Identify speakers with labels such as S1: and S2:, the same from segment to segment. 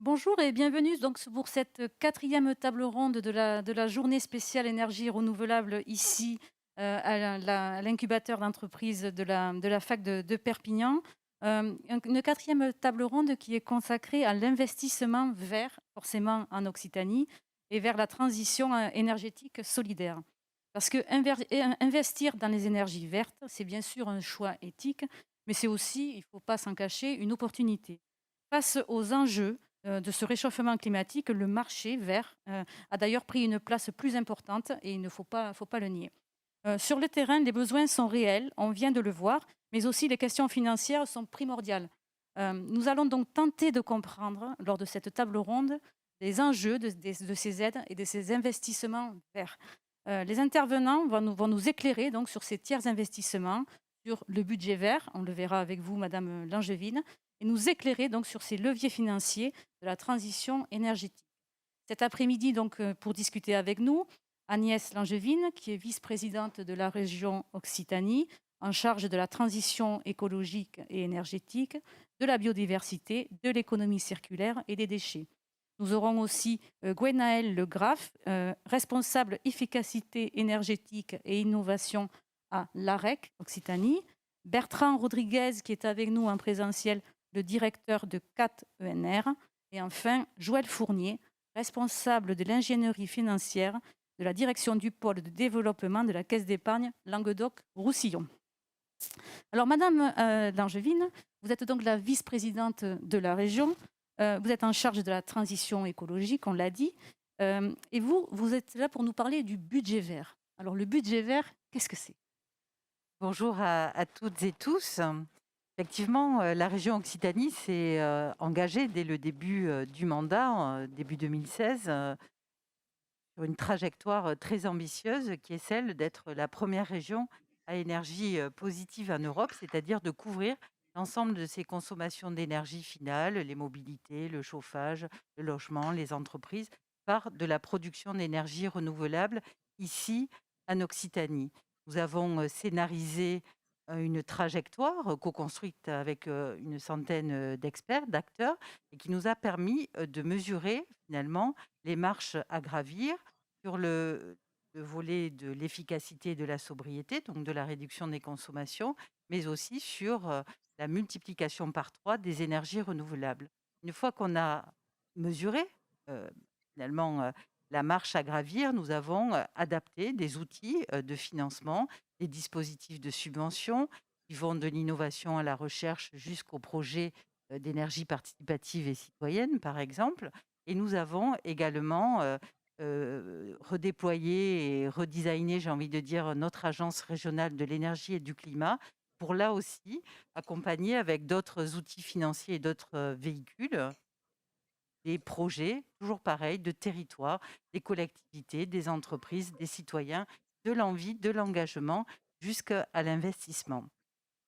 S1: Bonjour et bienvenue donc pour cette quatrième table ronde de la journée spéciale énergie renouvelable ici à l'incubateur d'entreprise de la fac de Perpignan. Une quatrième table ronde qui est consacrée à l'investissement vert, forcément en Occitanie, et vers la transition énergétique solidaire. Parce que investir dans les énergies vertes, c'est bien sûr un choix éthique, mais c'est aussi, il ne faut pas s'en cacher, une opportunité. Face aux enjeux de ce réchauffement climatique, le marché vert a d'ailleurs pris une place plus importante et il ne faut pas le nier. Sur le terrain, les besoins sont réels, on vient de le voir, mais aussi les questions financières sont primordiales. Nous allons donc tenter de comprendre, lors de cette table ronde, les enjeux de ces aides et de ces investissements verts. Les intervenants vont nous éclairer donc sur ces tiers investissements, sur le budget vert, on le verra avec vous, Madame Langevin, et nous éclairer donc sur ces leviers financiers de la transition énergétique. Cet après-midi, donc, pour discuter avec nous, Agnès Langevin, qui est vice-présidente de la région Occitanie, en charge de la transition écologique et énergétique, de la biodiversité, de l'économie circulaire et des déchets. Nous aurons aussi Gwenaëlle Le Graff, responsable efficacité énergétique et innovation à l'AREC Occitanie, Bertrand Rodriguez, qui est avec nous en présentiel, le directeur de CAT ENR, et enfin Joël Fournier, responsable de l'ingénierie financière de la direction du pôle de développement de la Caisse d'épargne Languedoc-Roussillon. Alors, Madame Langevin, vous êtes donc la vice-présidente de la région. Vous êtes en charge de la transition écologique, on l'a dit. Et vous êtes là pour nous parler du budget vert. Alors, le budget vert, qu'est-ce que c'est?
S2: Bonjour à toutes et tous. Effectivement, la région Occitanie s'est engagée dès le début du mandat, début 2016, sur une trajectoire très ambitieuse qui est celle d'être la première région à énergie positive en Europe, c'est-à-dire de couvrir l'ensemble de ses consommations d'énergie finale, les mobilités, le chauffage, le logement, les entreprises, par de la production d'énergie renouvelable ici en Occitanie. Nous avons scénarisé une trajectoire co-construite avec une centaine d'experts, d'acteurs, et qui nous a permis de mesurer finalement les marches à gravir sur le volet de l'efficacité et de la sobriété, donc de la réduction des consommations, mais aussi sur la multiplication par 3 des énergies renouvelables. Une fois qu'on a mesuré euh, finalement la marche à gravir, nous avons adapté des outils de financement, des dispositifs de subvention qui vont de l'innovation à la recherche jusqu'aux projets d'énergie participative et citoyenne, par exemple. Et nous avons également redéployer et redesigner, j'ai envie de dire, notre agence régionale de l'énergie et du climat pour là aussi accompagner avec d'autres outils financiers et d'autres véhicules des projets, toujours pareil, de territoire, des collectivités, des entreprises, des citoyens, de l'envie, de l'engagement jusqu'à l'investissement.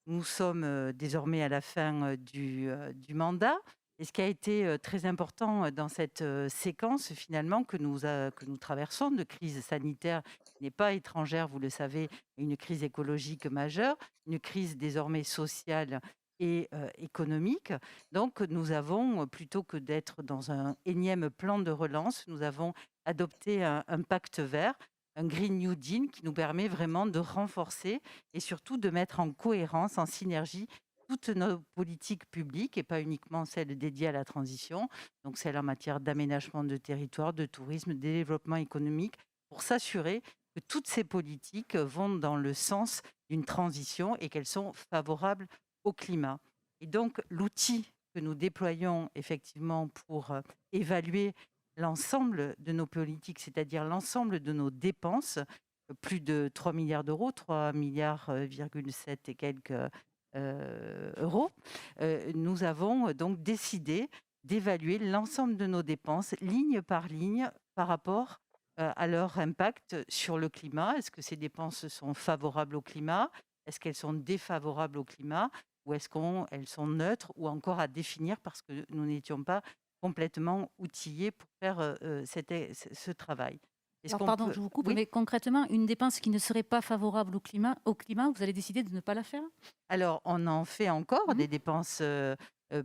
S2: Nous sommes désormais à la fin du mandat. Et ce qui a été très important dans cette séquence, finalement, que nous traversons de crise sanitaire, qui n'est pas étrangère, vous le savez, à une crise écologique majeure, une crise désormais sociale et économique. Donc, nous avons, plutôt que d'être dans un énième plan de relance, nous avons adopté un pacte vert, un Green New Deal qui nous permet vraiment de renforcer et surtout de mettre en cohérence, en synergie, toutes nos politiques publiques et pas uniquement celles dédiées à la transition, donc celles en matière d'aménagement de territoire, de tourisme, de développement économique, pour s'assurer que toutes ces politiques vont dans le sens d'une transition et qu'elles sont favorables au climat. Et donc l'outil que nous déployons effectivement pour évaluer l'ensemble de nos politiques, c'est-à-dire l'ensemble de nos dépenses, plus de 3 milliards d'euros, 3 milliards, 7 et quelques euros, nous avons donc décidé d'évaluer l'ensemble de nos dépenses, ligne par ligne, par rapport à leur impact sur le climat. Est-ce que ces dépenses sont favorables au climat? Est-ce qu'elles sont défavorables au climat? Ou est-ce qu'elles sont neutres ou encore à définir parce que nous n'étions pas complètement outillés pour faire ce travail? Est-ce
S1: Alors,
S2: qu'on
S1: pardon,
S2: peut...
S1: je vous coupe,
S2: Oui.
S1: mais concrètement, une dépense qui ne serait pas favorable au climat, vous allez décider de ne pas la faire?
S2: Alors, on en fait encore
S1: Mhm.
S2: des dépenses,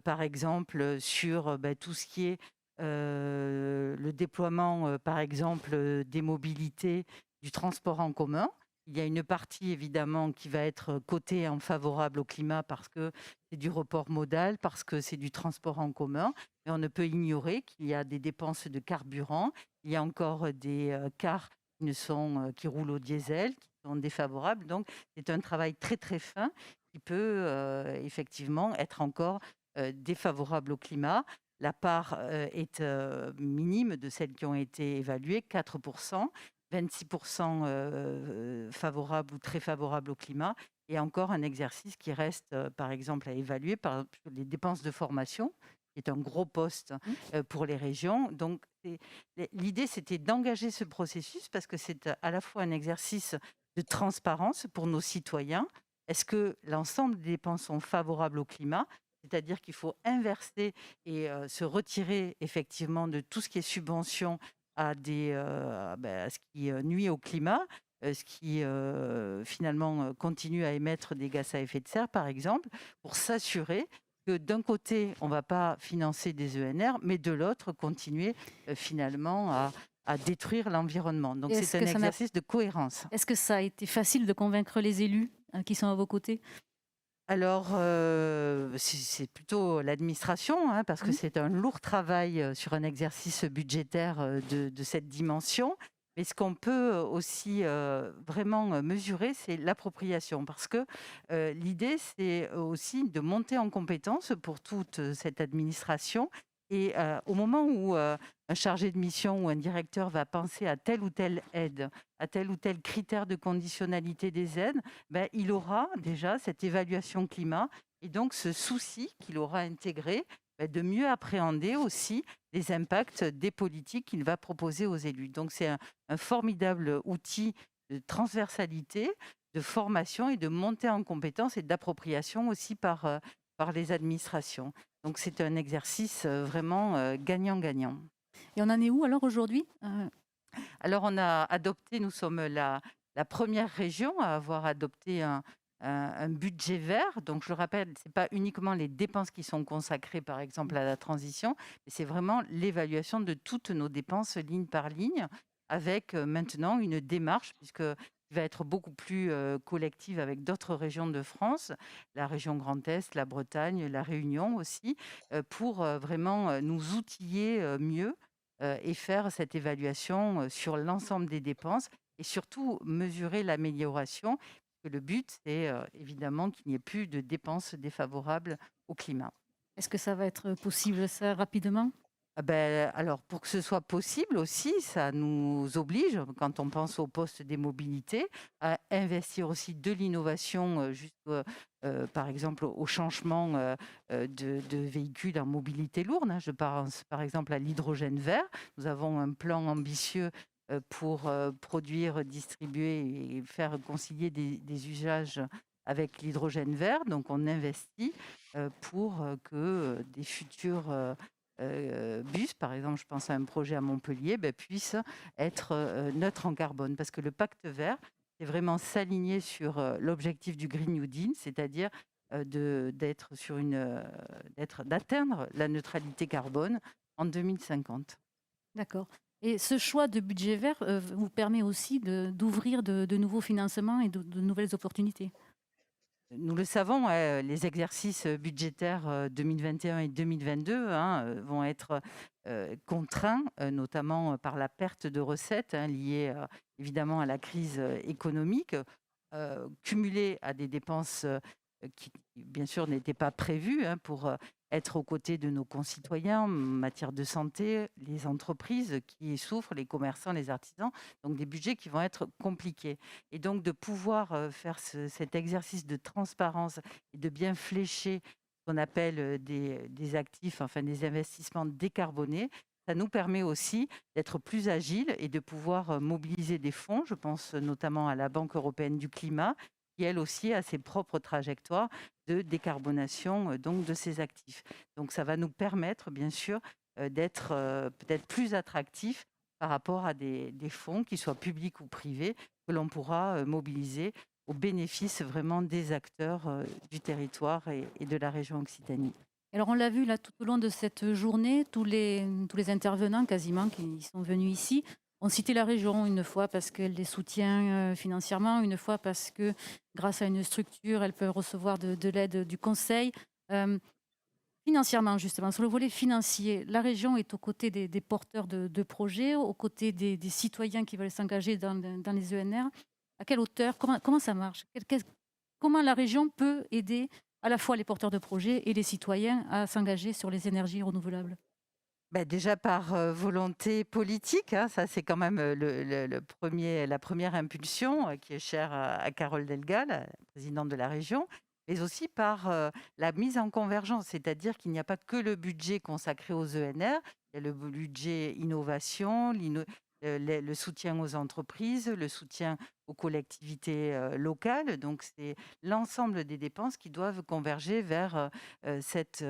S2: par exemple, sur, tout ce qui est le déploiement, par exemple, des mobilités, du transport en commun. Il y a une partie évidemment qui va être cotée en favorable au climat parce que c'est du report modal, parce que c'est du transport en commun. Mais on ne peut ignorer qu'il y a des dépenses de carburant. Il y a encore des cars qui roulent au diesel, qui sont défavorables. Donc c'est un travail très très fin qui peut effectivement être encore défavorable au climat. La part est minime de celles qui ont été évaluées, 4%, 26% favorables ou très favorables au climat. Et encore un exercice qui reste, par exemple, à évaluer par exemple, les dépenses de formation, qui est un gros poste
S1: Mmh.
S2: pour les régions. Donc, l'idée, c'était d'engager ce processus parce que c'est à la fois un exercice de transparence pour nos citoyens. Est-ce que l'ensemble des dépenses sont favorables au climat? C'est-à-dire qu'il faut inverser et se retirer effectivement de tout ce qui est subvention à ce qui nuit au climat, ce qui finalement continue à émettre des gaz à effet de serre, par exemple, pour s'assurer que d'un côté, on ne va pas financer des ENR, mais de l'autre, continuer finalement à détruire l'environnement. Donc
S1: Et
S2: c'est un exercice de cohérence.
S1: est-ce que ça a été facile de convaincre les élus, qui sont à vos côtés?
S2: Alors, c'est plutôt l'administration, hein, parce que
S1: Mmh.
S2: c'est un lourd travail, sur un exercice budgétaire, de cette dimension. Mais ce qu'on peut, aussi, vraiment, mesurer, c'est l'appropriation. Parce que, l'idée, c'est aussi de monter en compétence pour toute, cette administration et au moment où, un chargé de mission ou un directeur va penser à telle ou telle aide, à tel ou tel critère de conditionnalité des aides, il aura déjà cette évaluation climat et donc ce souci qu'il aura intégré, de mieux appréhender aussi les impacts des politiques qu'il va proposer aux élus. Donc c'est un formidable outil de transversalité, de formation et de montée en compétences et d'appropriation aussi par les administrations. Donc c'est un exercice vraiment gagnant-gagnant.
S1: Et on en est où alors aujourd'hui?
S2: Alors on a adopté, nous sommes la première région à avoir adopté un budget vert. Donc je le rappelle, ce n'est pas uniquement les dépenses qui sont consacrées, par exemple, à la transition, mais c'est vraiment l'évaluation de toutes nos dépenses ligne par ligne, avec maintenant une démarche, puisque qui va être beaucoup plus collective avec d'autres régions de France, la région Grand Est, la Bretagne, la Réunion aussi, pour vraiment nous outiller mieux et faire cette évaluation, sur l'ensemble des dépenses et surtout mesurer l'amélioration. Que le but, c'est, évidemment qu'il n'y ait plus de dépenses défavorables au climat.
S1: Est-ce que ça va être possible ça rapidement?
S2: Ah beh, alors pour que ce soit possible aussi, ça nous oblige, quand on pense au poste des mobilités, à investir aussi de l'innovation, par exemple, au changement, de véhicules en mobilité lourde, hein. Je pense par exemple à l'hydrogène vert. Nous avons un plan ambitieux, pour, produire, distribuer et faire concilier des usages avec l'hydrogène vert. Donc on investit, pour, que, des futurs, bus, par exemple, je pense à un projet à Montpellier, puisse être neutre en carbone. Parce que le pacte vert, c'est vraiment s'aligner sur l'objectif du Green New Deal, c'est-à-dire d'atteindre la neutralité carbone en 2050.
S1: D'accord. Et ce choix de budget vert, vous permet aussi d'ouvrir de nouveaux financements et de nouvelles opportunités?
S2: Nous le savons, les exercices budgétaires 2021 et 2022 hein, vont être contraints, notamment par la perte de recettes hein, liée évidemment à la crise économique, cumulée à des dépenses qui, bien sûr, n'étaient pas prévues hein, pour être aux côtés de nos concitoyens en matière de santé, les entreprises qui souffrent, les commerçants, les artisans, donc des budgets qui vont être compliqués. Et donc de pouvoir faire cet exercice de transparence et de bien flécher ce qu'on appelle des actifs, enfin des investissements décarbonés, ça nous permet aussi d'être plus agiles et de pouvoir mobiliser des fonds. Je pense notamment à la Banque européenne du climat, qui elle aussi a ses propres trajectoires de décarbonation donc de ses actifs. Donc ça va nous permettre bien sûr d'être peut-être plus attractifs par rapport à des fonds, qui soient publics ou privés, que l'on pourra mobiliser au bénéfice vraiment des acteurs du territoire et de la région Occitanie.
S1: Alors on l'a vu là tout au long de cette journée, tous les intervenants quasiment qui sont venus ici ont cité la région, une fois parce qu'elle les soutient, financièrement, une fois parce que grâce à une structure, elle peut recevoir de l'aide du conseil. Hem, Financièrement justement, sur le volet financier, la région est aux côtés des porteurs de projets, aux côtés des citoyens qui veulent s'engager dans les ENR. À quelle hauteur? Comment ça marche? Comment la région peut aider à la fois les porteurs de projets et les citoyens à s'engager sur les énergies renouvelables?
S2: Bah, déjà par, volonté politique, hein, ça c'est quand même, le 1 la première impulsion, qui est chère à Carole Delga, la présidente de la région, mais aussi par, la mise en convergence. C'est-à-dire qu'il n'y a pas que le budget consacré aux ENR, il y a le budget innovation, le soutien aux entreprises, le soutien aux collectivités, locales. Donc c'est l'ensemble des dépenses qui doivent converger vers, cette,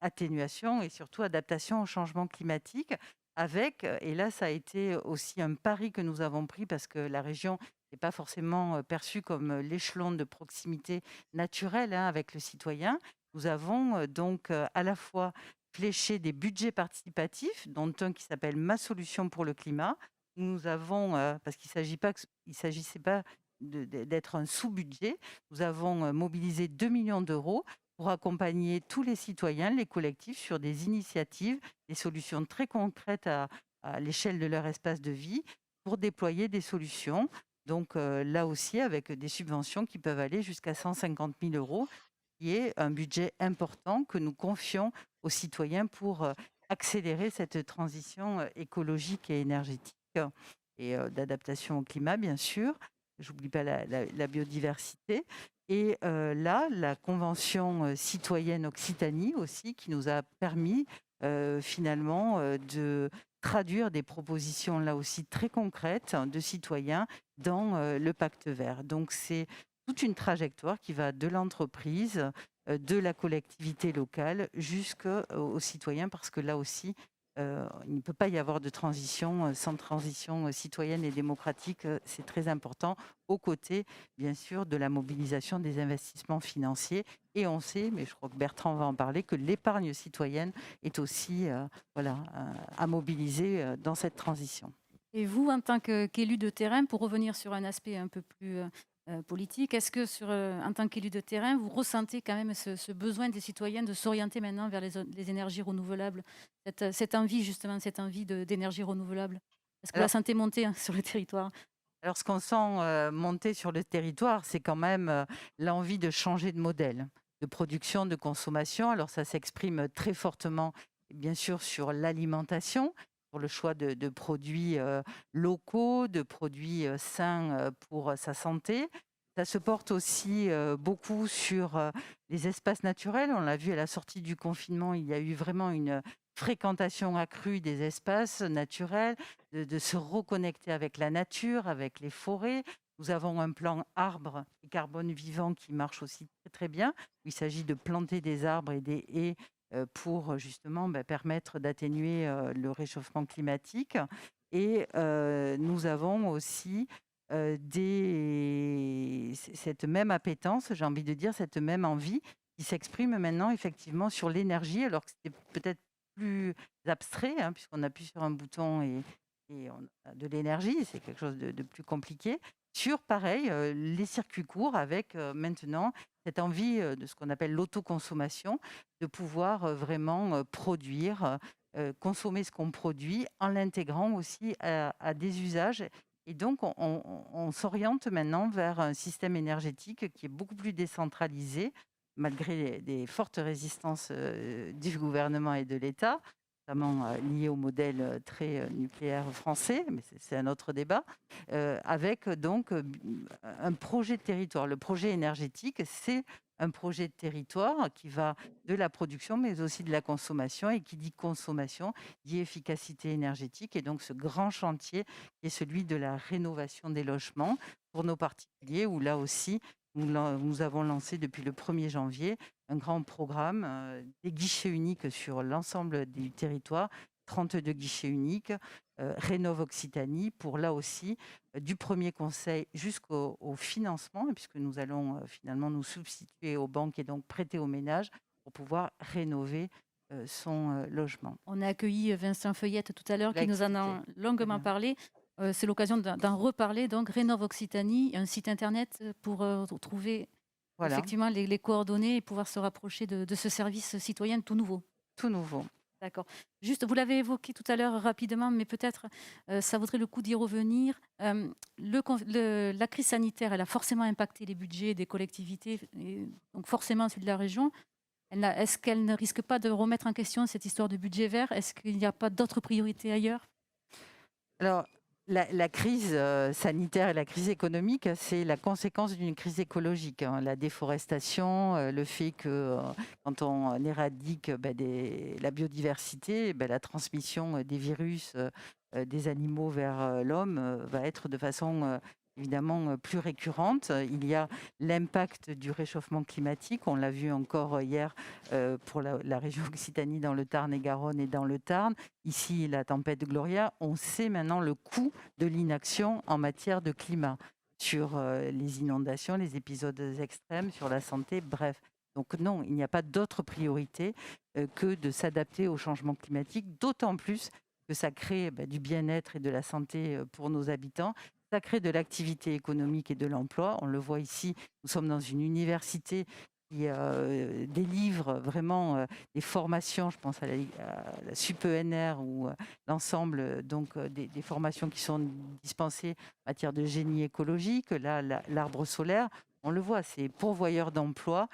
S2: atténuation et surtout adaptation au changement climatique avec, et là ça a été aussi un pari que nous avons pris parce que la région n'est pas forcément, perçue comme, l'échelon de proximité naturelle, hein, avec le citoyen. Nous avons, donc, à la fois fléché des budgets participatifs, dont un qui s'appelle «Ma solution pour le climat». Nous avons, parce qu'il s'agissait pas d'être un sous-budget, nous avons, mobilisé 2 millions d'euros pour accompagner tous les citoyens, les collectifs sur des initiatives, des solutions très concrètes à l'échelle de leur espace de vie pour déployer des solutions. Donc là aussi, avec des subventions qui peuvent aller jusqu'à 150 000 euros, qui est un budget important que nous confions aux citoyens pour accélérer cette transition écologique et énergétique et d'adaptation au climat, bien sûr. J'oublie pas la biodiversité. Et là, la convention, citoyenne Occitanie aussi, qui nous a permis, finalement, de traduire des propositions, là aussi, très concrètes, hein, de citoyens dans, le pacte vert. Donc c'est toute une trajectoire qui va de l'entreprise, de la collectivité locale jusqu'aux citoyens parce que là aussi, il ne peut pas y avoir de transition, sans transition, citoyenne et démocratique, c'est très important, aux côtés, bien sûr, de la mobilisation des investissements financiers et on sait, mais je crois que Bertrand va en parler, que l'épargne citoyenne est aussi, voilà, à mobiliser, dans cette transition.
S1: Et vous, en tant qu'élu de terrain, pour revenir sur un aspect un peu plus, politique, est-ce que en tant qu'élu de terrain, vous ressentez quand même ce besoin des citoyens de s'orienter maintenant vers les énergies renouvelables? Cette envie justement, cette envie d'énergie renouvelable? Est-ce que vous la
S2: Alors
S1: sentez monter, hein, sur le territoire?
S2: Alors, ce qu'on sent, monter sur le territoire, c'est quand même, l'envie de changer de modèle de production, de consommation. Alors ça s'exprime très fortement, bien sûr, sur l'alimentation, sur le choix de produits, locaux, de produits, sains, pour, sa santé. Ça se porte aussi, beaucoup sur, les espaces naturels. On l'a vu à la sortie du confinement, il y a eu vraiment une fréquentation accrue des espaces naturels, de se reconnecter avec la nature, avec les forêts. Nous avons un plan arbre et carbone vivant qui marche aussi très, très bien. Il s'agit de planter des arbres et des haies pour justement permettre d'atténuer le réchauffement climatique. Et nous avons aussi cette même appétence, j'ai envie de dire, cette même envie qui s'exprime maintenant effectivement sur l'énergie, alors que c'était peut-être plus abstrait, hein, puisqu'on appuie sur un bouton et on a de l'énergie, c'est quelque chose de plus compliqué. Sur pareil, les circuits courts avec, maintenant cette envie, de ce qu'on appelle l'autoconsommation, de pouvoir, vraiment, produire, consommer ce qu'on produit en l'intégrant aussi à des usages et donc on s'oriente maintenant vers un système énergétique qui est beaucoup plus décentralisé malgré des fortes résistances, du gouvernement et de l'État, notamment, liées au modèle, très, nucléaire français, mais c'est un autre débat. Avec, donc, un projet de territoire. Le projet énergétique, c'est un projet de territoire qui va de la production, mais aussi de la consommation et qui dit consommation, dit efficacité énergétique et donc ce grand chantier qui est celui de la rénovation des logements pour nos particuliers où là aussi, nous avons lancé depuis le 1er janvier un grand programme, des guichets uniques sur l'ensemble du territoire, 32 guichets uniques, Rénov' Occitanie pour là aussi, du premier conseil jusqu'au financement, puisque nous allons, finalement nous substituer aux banques et donc prêter aux ménages pour pouvoir rénover son logement.
S1: On a accueilli Vincent Feuillette tout à l'heure
S2: Il l'a
S1: qui nous en
S2: expliqué.
S1: a
S2: Très
S1: longuement
S2: bien.
S1: parlé. C'est l'occasion d'en reparler. Donc, Rénov Occitanie, un site internet pour trouver
S2: Voilà,
S1: effectivement les coordonnées et pouvoir se rapprocher de ce service citoyen tout nouveau.
S2: tout nouveau.
S1: D'accord. Juste, vous l'avez évoqué tout à l'heure rapidement, mais peut-être ça vaudrait le coup d'y revenir. La crise sanitaire, elle a forcément impacté les budgets des collectivités, et donc forcément celui de la région. Est-ce qu'elle ne risque pas de remettre en question cette histoire de budget vert? Est-ce qu'il n'y a pas d'autres priorités ailleurs?
S2: Alors, la crise sanitaire et la crise économique, c'est la conséquence d'une crise écologique, hein. La déforestation, le fait que quand on éradique la biodiversité, la transmission des virus des animaux vers l'homme va être de façon évidemment plus récurrente. Il y a l'impact du réchauffement climatique, on l'a vu encore hier pour la région Occitanie dans le Tarn et Garonne et dans le Tarn. Ici, la tempête Gloria, on sait maintenant le coût de l'inaction en matière de climat, sur les inondations, les épisodes extrêmes, sur la santé, bref. Donc non, il n'y a pas d'autre priorité que de s'adapter au changement climatique, d'autant plus que ça crée du bien-être et de la santé pour nos habitants. Ça crée de l'activité économique et de l'emploi. On le voit ici, nous sommes dans une université qui délivre vraiment des formations, je pense à la SUPENR ou l'ensemble des formations qui sont dispensées en matière de génie écologique. Là, l'arbre solaire, on le voit, c'est pourvoyeur d'emplois,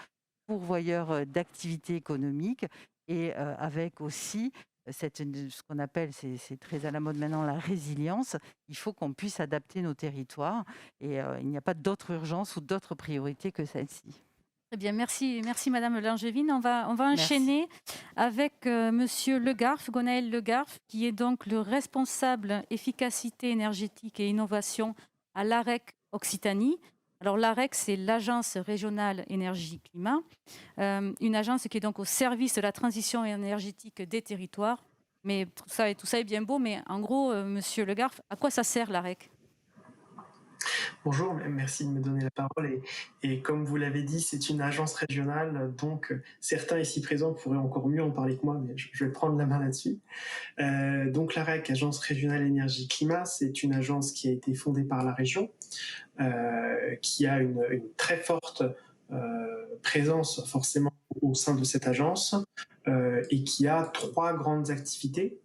S2: pourvoyeur d'activité économique et avec aussi ce qu'on appelle, c'est très à la mode maintenant, la résilience. Il faut qu'on puisse adapter nos territoires et il n'y a pas d'autre urgence ou d'autre priorité que celle-ci.
S1: Très bien, merci Madame Langevin. On va
S2: Merci.
S1: enchaîner avec Monsieur Legarf, Gonaël Legarf, qui est donc le responsable efficacité énergétique et innovation à l'AREC Occitanie. Alors l'AREC, c'est l'Agence régionale énergie-climat, une agence qui est donc au service de la transition énergétique des territoires. Mais tout ça est bien beau, mais en gros, Monsieur Legarf, à quoi ça sert l'AREC?
S3: Bonjour, merci de me donner la parole. Et comme vous l'avez dit, c'est une agence régionale, donc certains ici présents pourraient encore mieux en parler que moi, mais je vais prendre la main là-dessus. Donc l'AREC, Agence régionale énergie climat, c'est une agence qui a été fondée par la région, qui a une très forte présence forcément au sein de cette agence, et qui a trois grandes activités.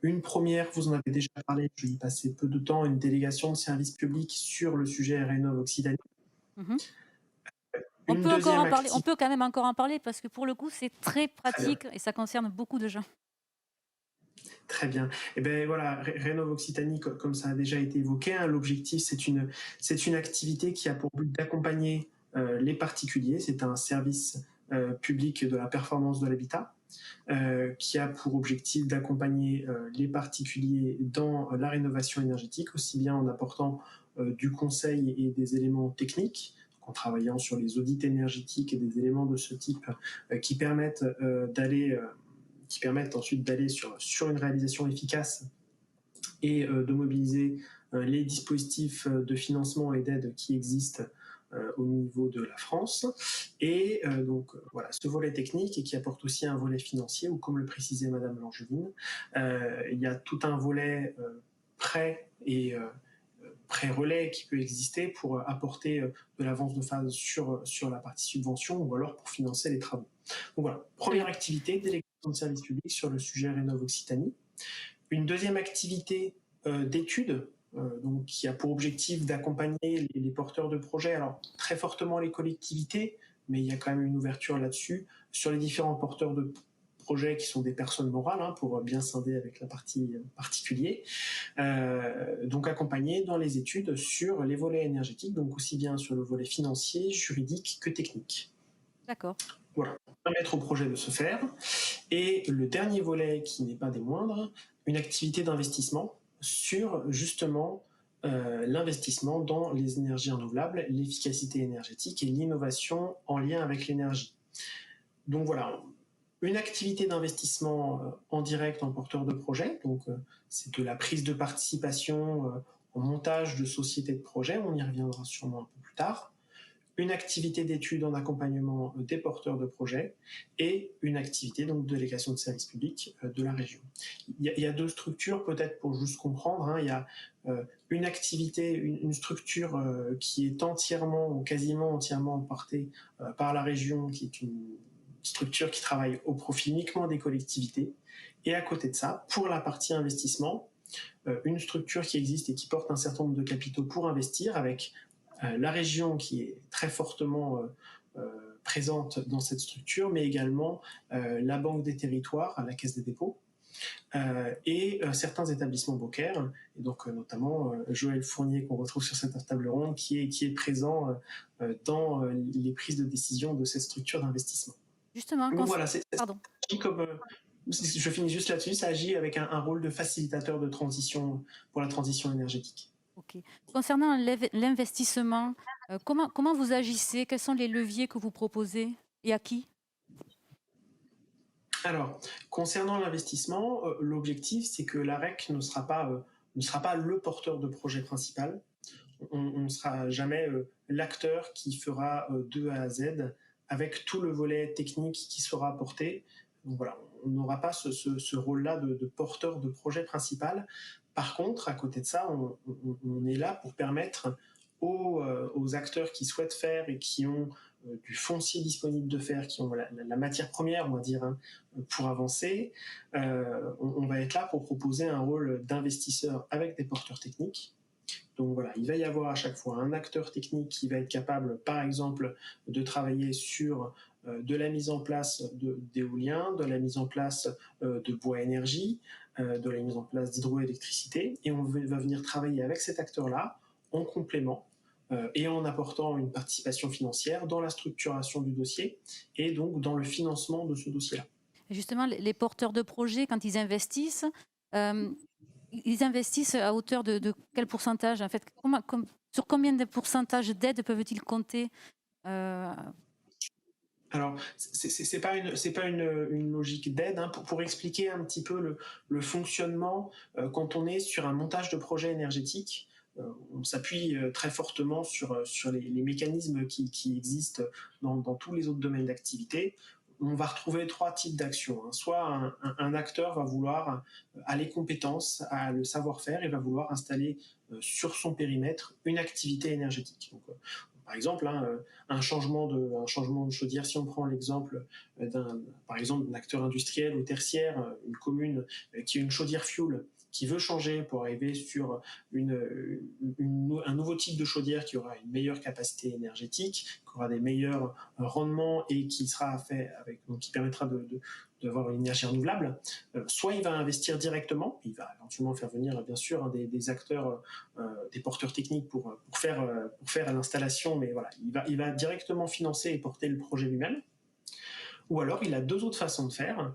S3: Une première, vous en avez déjà parlé, je vais y passer peu de temps, une délégation de service public sur le sujet Rénov Occitanie.
S1: Mhm.
S3: Une deuxième
S1: On
S3: activité,
S1: peut quand même encore en parler parce que pour le coup, c'est très
S3: très bien,
S1: pratique et ça concerne beaucoup de gens.
S3: très bien. Et bien voilà, Rénov Occitanie, comme ça a déjà été évoqué, hein, l'objectif c'est une activité qui a pour but d'accompagner les particuliers. C'est un service public de la performance de l'habitat. Qui a pour objectif d'accompagner les particuliers dans la rénovation énergétique, aussi bien en apportant du conseil et des éléments techniques, en travaillant sur les audits énergétiques et des éléments de ce type qui permettent qui permettent ensuite d'aller sur une réalisation efficace et de mobiliser les dispositifs de financement et d'aide qui existent au niveau de la France. Et donc voilà, ce volet technique et qui apporte aussi un volet financier, où comme le précisait Madame Langevin, il y a tout un volet prêt et pré-relais qui peut exister pour apporter de l'avance de phase sur la partie subvention ou alors pour financer les travaux. Donc voilà,
S1: Très
S3: première
S1: bien.
S3: activité, délégation de service public sur le sujet Rénov Occitanie. Une deuxième activité d'études, donc, qui a pour objectif d'accompagner les porteurs de projets, alors très fortement les collectivités, mais il y a quand même une ouverture là-dessus, sur les différents porteurs de projets qui sont des personnes morales, hein, pour bien scinder avec la partie particulier. Donc accompagner dans les études sur les volets énergétiques, donc aussi bien sur le volet financier, juridique que technique.
S1: D'accord.
S3: Voilà, permettre au projet de se faire. Et le dernier volet, qui n'est pas des moindres, une activité d'investissement sur justement l'investissement dans les énergies renouvelables, l'efficacité énergétique et l'innovation en lien avec l'énergie. Donc voilà, une activité d'investissement en direct en porteur de projet, donc c'est de la prise de participation en montage de sociétés de projet, on y reviendra sûrement un peu plus tard. une activité d'étude en accompagnement des porteurs de projets et une activité donc de délégation de services publics de la région. Il y a deux structures, peut-être pour juste comprendre. Hein. Il y a une activité, une structure qui est entièrement ou quasiment entièrement portée par la région, qui est une structure qui travaille au profit uniquement des collectivités. Et à côté de ça, pour la partie investissement, une structure qui existe et qui porte un certain nombre de capitaux pour investir, avec la région qui est très fortement présente dans cette structure, mais également la Banque des Territoires, la Caisse des dépôts, et certains établissements bancaires, et donc notamment Joël Fournier qu'on retrouve sur cette table ronde, qui est présent dans les prises de décision de cette structure d'investissement.
S1: Justement,
S3: Donc voilà,
S1: pardon.
S3: comme je finis juste là-dessus, ça agit avec un rôle de facilitateur de transition pour la transition énergétique.
S1: Ok. Concernant l'investissement, comment vous agissez? Quels sont les leviers que vous proposez et à qui?
S3: Alors, concernant l'investissement, l'objectif, c'est que l'AREC ne sera pas le porteur de projet principal. On ne sera jamais l'acteur qui fera de A à Z avec tout le volet technique qui sera apporté. Donc voilà, on n'aura pas ce rôle-là de porteur de projet principal. Par contre, à côté de ça, on est là pour permettre aux acteurs qui souhaitent faire et qui ont du foncier disponible de faire, qui ont la matière première, on va dire, hein, pour avancer. On va être là pour proposer un rôle d'investisseur avec des porteurs techniques. Donc voilà, il va y avoir à chaque fois un acteur technique qui va être capable, par exemple, de travailler sur de la mise en place d'éolien, de la mise en place de bois énergie, de la mise en place d'hydroélectricité, et on va venir travailler avec cet acteur-là en complément et en apportant une participation financière dans la structuration du dossier et donc dans le financement de ce dossier-là.
S1: Justement, les porteurs de projets, quand ils investissent à hauteur de quel pourcentage? En fait, sur combien de pourcentage d'aide peuvent-ils compter?
S3: Alors, c'est pas une logique d'aide, hein. Pour expliquer un petit peu le fonctionnement, quand on est sur un montage de projet énergétique, on s'appuie très fortement sur les mécanismes qui existent dans tous les autres domaines d'activité. On va retrouver trois types d'actions, hein. Soit un acteur va vouloir, à les compétences, à le savoir-faire, et va vouloir installer sur son périmètre une activité énergétique. Donc, par exemple, hein, un changement de chaudière, si on prend l'exemple par exemple, d'un acteur industriel ou tertiaire, une commune qui a une chaudière fuel, qui veut changer pour arriver sur un nouveau type de chaudière qui aura une meilleure capacité énergétique, qui aura des meilleurs rendements et qui sera fait donc qui permettra d'avoir une énergie renouvelable, soit il va investir directement, il va éventuellement faire venir bien sûr hein, des acteurs, des porteurs techniques pour faire l'installation, mais voilà, il va directement financer et porter le projet lui-même. Ou alors il a deux autres façons de faire.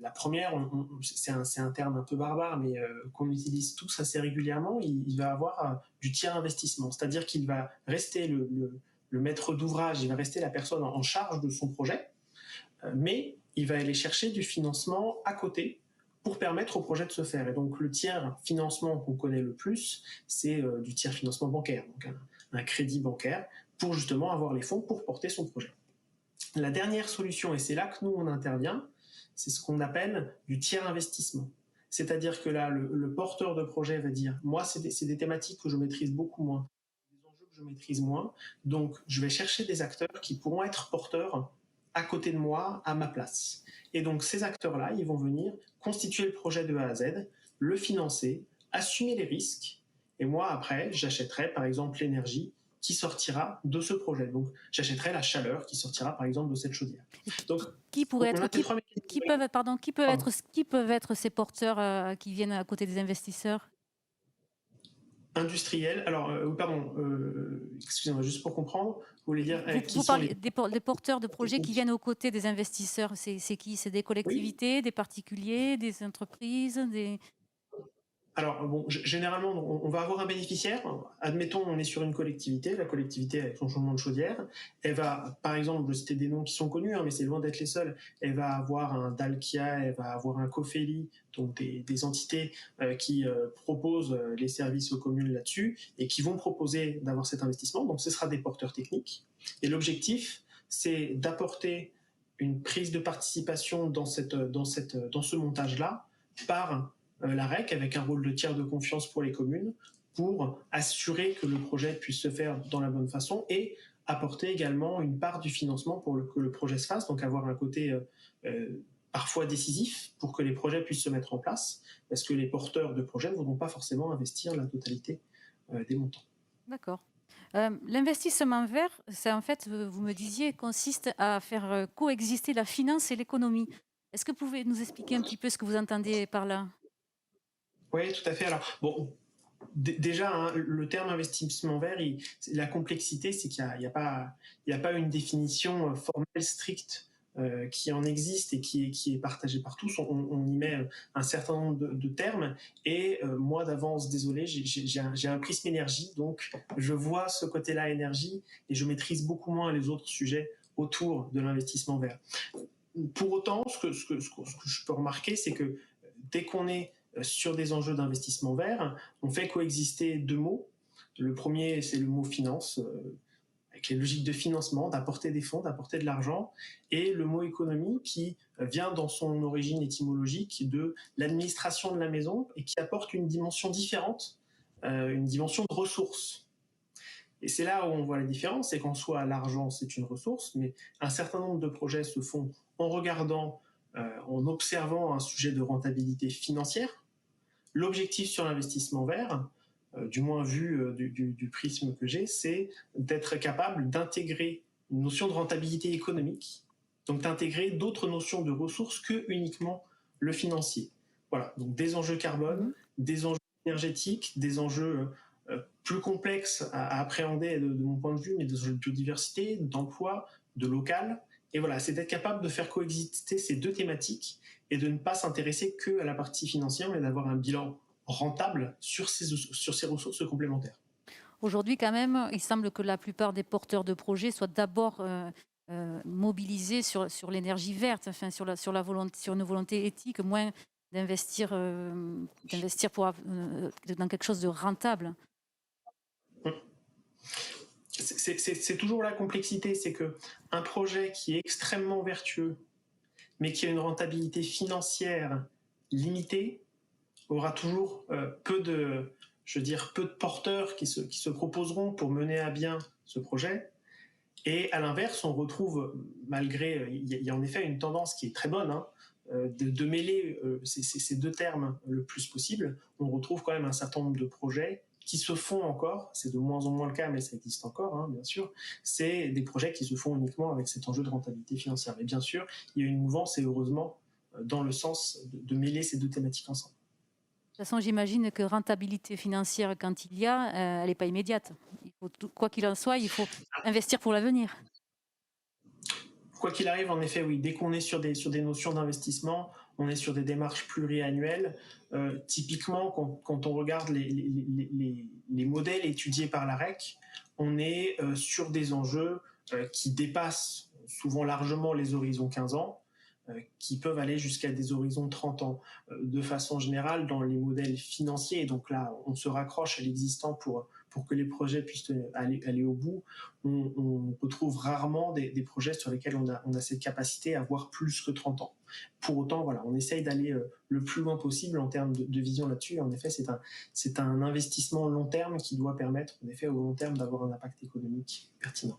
S3: La première, c'est un terme un peu barbare, mais qu'on utilise tous assez régulièrement, il va avoir du tiers investissement, c'est-à-dire qu'il va rester le maître d'ouvrage, il va rester la personne en charge de son projet, mais il va aller chercher du financement à côté pour permettre au projet de se faire. Et donc le tiers financement qu'on connaît le plus, c'est du tiers financement bancaire, donc un crédit bancaire, pour justement avoir les fonds pour porter son projet. La dernière solution, et c'est là que nous on intervient, c'est ce qu'on appelle du tiers investissement. C'est-à-dire que là, le porteur de projet va dire, moi, c'est des thématiques que je maîtrise beaucoup moins, des enjeux que je maîtrise moins, donc je vais chercher des acteurs qui pourront être porteurs à côté de moi, à ma place. Et donc ces acteurs-là, ils vont venir constituer le projet de A à Z, le financer, assumer les risques, et moi, après, j'achèterai par exemple l'énergie qui sortira de ce projet. Donc, j'achèterai la chaleur qui sortira, par exemple, de cette chaudière. Donc,
S1: qui peuvent être ces porteurs qui viennent à côté des investisseurs?
S3: Industriels. Alors, pardon, excusez-moi, juste pour comprendre, vous voulez dire
S1: Vous parlez des porteurs de projets qui viennent aux côtés des investisseurs. C'est qui? C'est des collectivités, des particuliers, des entreprises,
S3: Alors, bon, généralement, on va avoir un bénéficiaire. Admettons, on est sur une collectivité. La collectivité, avec son changement de chaudière, elle va, par exemple, je vais citer des noms qui sont connus, hein, mais c'est loin d'être les seuls. Elle va avoir un Dalkia, elle va avoir un Cofeli, donc des entités qui proposent les services aux communes là-dessus et qui vont proposer d'avoir cet investissement. Donc, ce sera des porteurs techniques. Et l'objectif, c'est d'apporter une prise de participation dans ce montage-là par la REC avec un rôle de tiers de confiance pour les communes pour assurer que le projet puisse se faire dans la bonne façon et apporter également une part du financement pour que le projet se fasse, donc avoir un côté parfois décisif pour que les projets puissent se mettre en place, parce que les porteurs de projets ne voudront pas forcément investir la totalité des montants.
S1: D'accord. L'investissement vert, c'est en fait, vous me disiez, consiste à faire coexister la finance et l'économie. Est-ce que vous pouvez nous expliquer un petit peu ce que vous entendez par là?
S3: Oui, tout à fait. Alors, bon, déjà, hein, le terme investissement vert, la complexité, c'est qu'il n'y a pas une définition formelle stricte qui en existe et qui est partagée par tous. On y met un certain nombre de termes. Et moi, d'avance, désolé, j'ai un prisme énergie, donc je vois ce côté-là énergie et je maîtrise beaucoup moins les autres sujets autour de l'investissement vert. Pour autant, ce que je peux remarquer, c'est que dès qu'on est sur des enjeux d'investissement vert, on fait coexister deux mots. Le premier, c'est le mot finance, avec les logiques de financement, d'apporter des fonds, d'apporter de l'argent, et le mot économie qui vient dans son origine étymologique de l'administration de la maison et qui apporte une dimension différente, une dimension de ressources. Et c'est là où on voit la différence, c'est qu'en soi, l'argent, c'est une ressource, mais un certain nombre de projets se font en regardant, en observant un sujet de rentabilité financière. L'objectif sur l'investissement vert, du moins vu du prisme que j'ai, c'est d'être capable d'intégrer une notion de rentabilité économique, donc d'intégrer d'autres notions de ressources que uniquement le financier. Voilà, donc des enjeux carbone, des enjeux énergétiques, des enjeux plus complexes à appréhender de mon point de vue, mais des enjeux de biodiversité, d'emploi, de local. Et voilà, c'est d'être capable de faire coexister ces deux thématiques et de ne pas s'intéresser que à la partie financière, mais d'avoir un bilan rentable sur ces ressources complémentaires.
S1: Aujourd'hui, quand même, il semble que la plupart des porteurs de projets soient d'abord mobilisés sur l'énergie verte, enfin, sur une volonté éthique, moins d'investir dans quelque chose de rentable.
S3: C'est toujours la complexité, c'est que un projet qui est extrêmement vertueux, mais qui a une rentabilité financière limitée, aura toujours peu de porteurs qui se proposeront pour mener à bien ce projet. Et à l'inverse, on retrouve, malgré, il y a en effet une tendance qui est très bonne, hein, de mêler ces deux termes le plus possible. On retrouve quand même un certain nombre de projets qui se font encore, c'est de moins en moins le cas, mais ça existe encore, hein, bien sûr, c'est des projets qui se font uniquement avec cet enjeu de rentabilité financière. Mais bien sûr, il y a une mouvance, et heureusement, dans le sens de mêler ces deux thématiques ensemble.
S1: De toute façon, j'imagine que rentabilité financière, quand il y a, elle n'est pas immédiate. Quoi qu'il en soit, il faut investir pour l'avenir.
S3: Quoi qu'il arrive, en effet, oui, dès qu'on est sur des notions d'investissement, on est sur des démarches pluriannuelles. Typiquement, quand on regarde les modèles étudiés par la REC, on est sur des enjeux qui dépassent souvent largement les horizons 15 ans, qui peuvent aller jusqu'à des horizons 30 ans. De façon générale, dans les modèles financiers, et donc là, on se raccroche à l'existant pour que les projets puissent aller au bout, on retrouve rarement des projets sur lesquels on a cette capacité à voir plus que 30 ans. Pour autant, voilà, on essaye d'aller le plus loin possible en termes de vision là-dessus. En effet, c'est un investissement long terme qui doit permettre, en effet, au long terme, d'avoir un impact économique pertinent.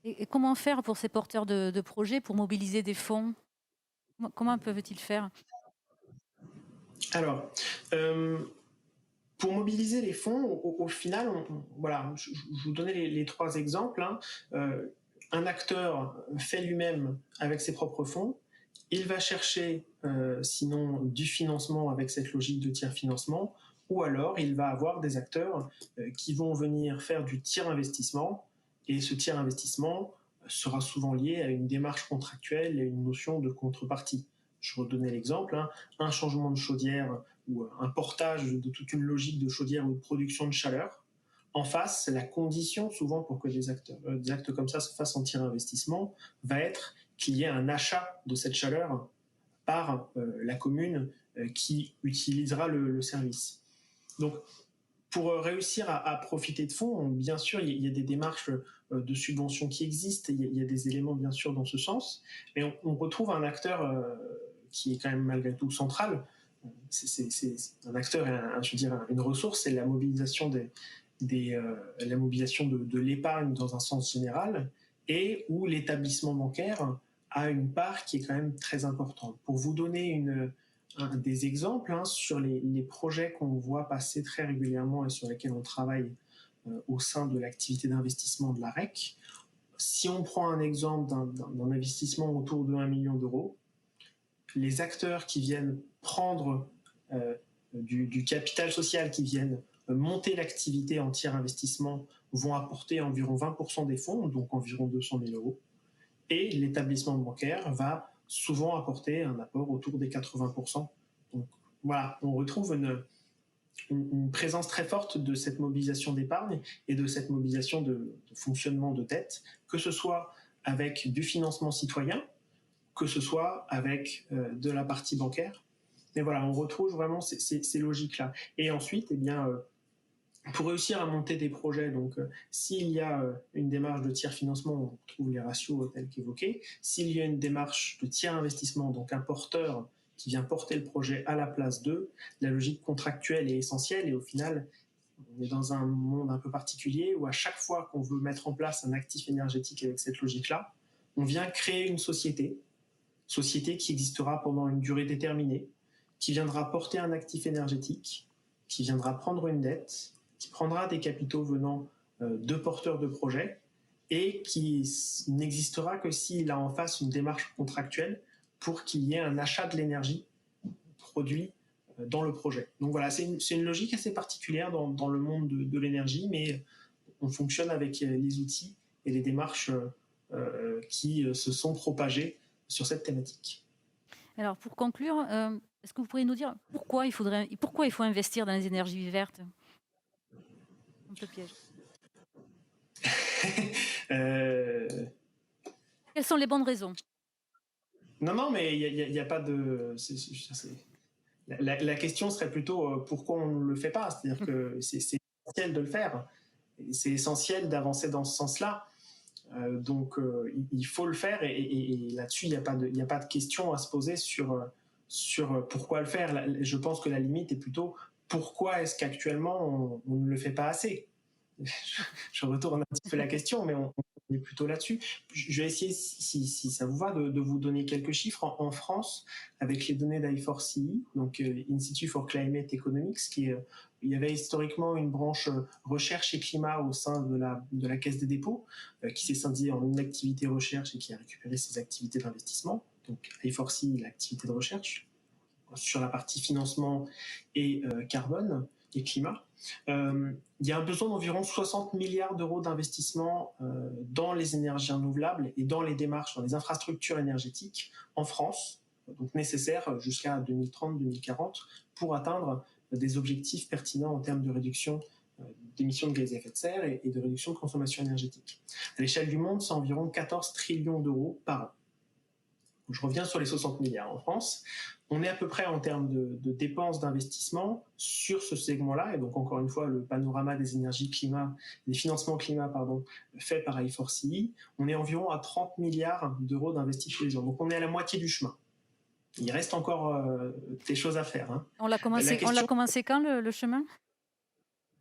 S1: Et comment faire pour ces porteurs de projets pour mobiliser des fonds? Comment peuvent-ils faire?
S3: Alors, pour mobiliser les fonds, au final, voilà, je vous donnais les trois exemples. Hein. Un acteur fait lui-même avec ses propres fonds. Il va chercher, sinon, du financement avec cette logique de tiers financement, ou alors il va avoir des acteurs qui vont venir faire du tiers investissement, et ce tiers investissement sera souvent lié à une démarche contractuelle et une notion de contrepartie. je redonnais l'exemple, hein, un changement de chaudière ou un portage de toute une logique de chaudière ou de production de chaleur. En face, la condition souvent pour que des actes comme ça se fassent en tiers investissement va être qu'il y ait un achat de cette chaleur par la commune qui utilisera le service. Donc, pour réussir à profiter de fonds, bien sûr, il y a des démarches de subvention qui existent, il y a des éléments bien sûr dans ce sens, mais on retrouve un acteur qui est quand même malgré tout central. C'est un acteur, je veux dire, une ressource, c'est la mobilisation la mobilisation de l'épargne dans un sens général, et où l'établissement bancaire a une part qui est quand même très importante. Pour vous donner des exemples sur les projets qu'on voit passer très régulièrement et sur lesquels on travaille au sein de l'activité d'investissement de la REC, si on prend un exemple d'un investissement autour de 1 million d'euros, les acteurs qui viennent prendre du capital social, qui viennent monter l'activité en tiers investissement, vont apporter environ 20% des fonds, donc environ 200 000 euros. Et l'établissement bancaire va souvent apporter un apport autour des 80%. Donc voilà, on retrouve une présence très forte de cette mobilisation d'épargne et de cette mobilisation de fonctionnement de dette, que ce soit avec du financement citoyen, que ce soit avec de la partie bancaire. Mais voilà, on retrouve vraiment ces logiques-là. Et ensuite, eh bien, pour réussir à monter des projets, donc s'il y a une démarche de tiers financement, on trouve les ratios tels qu'évoqués. S'il y a une démarche de tiers investissement, donc un porteur qui vient porter le projet à la place d'eux, la logique contractuelle est essentielle, et au final, on est dans un monde un peu particulier où à chaque fois qu'on veut mettre en place un actif énergétique avec cette logique-là, on vient créer une société qui existera pendant une durée déterminée, qui viendra porter un actif énergétique, qui viendra prendre une dette, qui prendra des capitaux venant de porteurs de projets, et qui n'existera que s'il a en face une démarche contractuelle pour qu'il y ait un achat de l'énergie produit dans le projet. Donc voilà, c'est une logique assez particulière dans le monde de l'énergie, mais on fonctionne avec les outils et les démarches qui se sont propagées sur cette thématique.
S1: Alors, pour conclure, est-ce que vous pourriez nous dire pourquoi il faut investir dans les énergies vertes? On te piège. Quelles sont les bonnes raisons?
S3: Non, mais il n'y a pas de... La question serait plutôt pourquoi on ne le fait pas. C'est-à-dire que c'est essentiel de le faire. C'est essentiel d'avancer dans ce sens-là. Donc, il faut le faire. Et là-dessus, il n'y a pas de question à se poser sur pourquoi le faire. Je pense que la limite est plutôt pourquoi est-ce qu'actuellement on ne le fait pas assez. Je retourne un petit peu la question, mais on est plutôt là-dessus. Je vais essayer, si ça vous va, de vous donner quelques chiffres. En France, avec les données d'I4CE, donc Institute for Climate Economics, il y avait historiquement une branche recherche et climat au sein de la Caisse des dépôts, qui s'est scindée en une activité recherche et qui a récupéré ses activités d'investissement. Donc I4CE, l'activité de recherche, sur la partie financement et carbone et climat. Il y a un besoin d'environ 60 milliards d'euros d'investissement dans les énergies renouvelables et dans les démarches, dans les infrastructures énergétiques en France, donc nécessaires jusqu'à 2030-2040 pour atteindre des objectifs pertinents en termes de réduction d'émissions de gaz à effet de serre et de réduction de consommation énergétique. À l'échelle du monde, c'est environ 14 trillions d'euros par an. Je reviens sur les 60 milliards en France. On est à peu près en termes de dépenses d'investissement sur ce segment-là, et donc encore une fois, le panorama des énergies climat, des financements climat, fait par I4CE, on est environ à 30 milliards d'euros d'investis tous les ans. Donc on est à la moitié du chemin. Il reste encore des choses à faire. Hein.
S1: On l'a commencé quand, le chemin?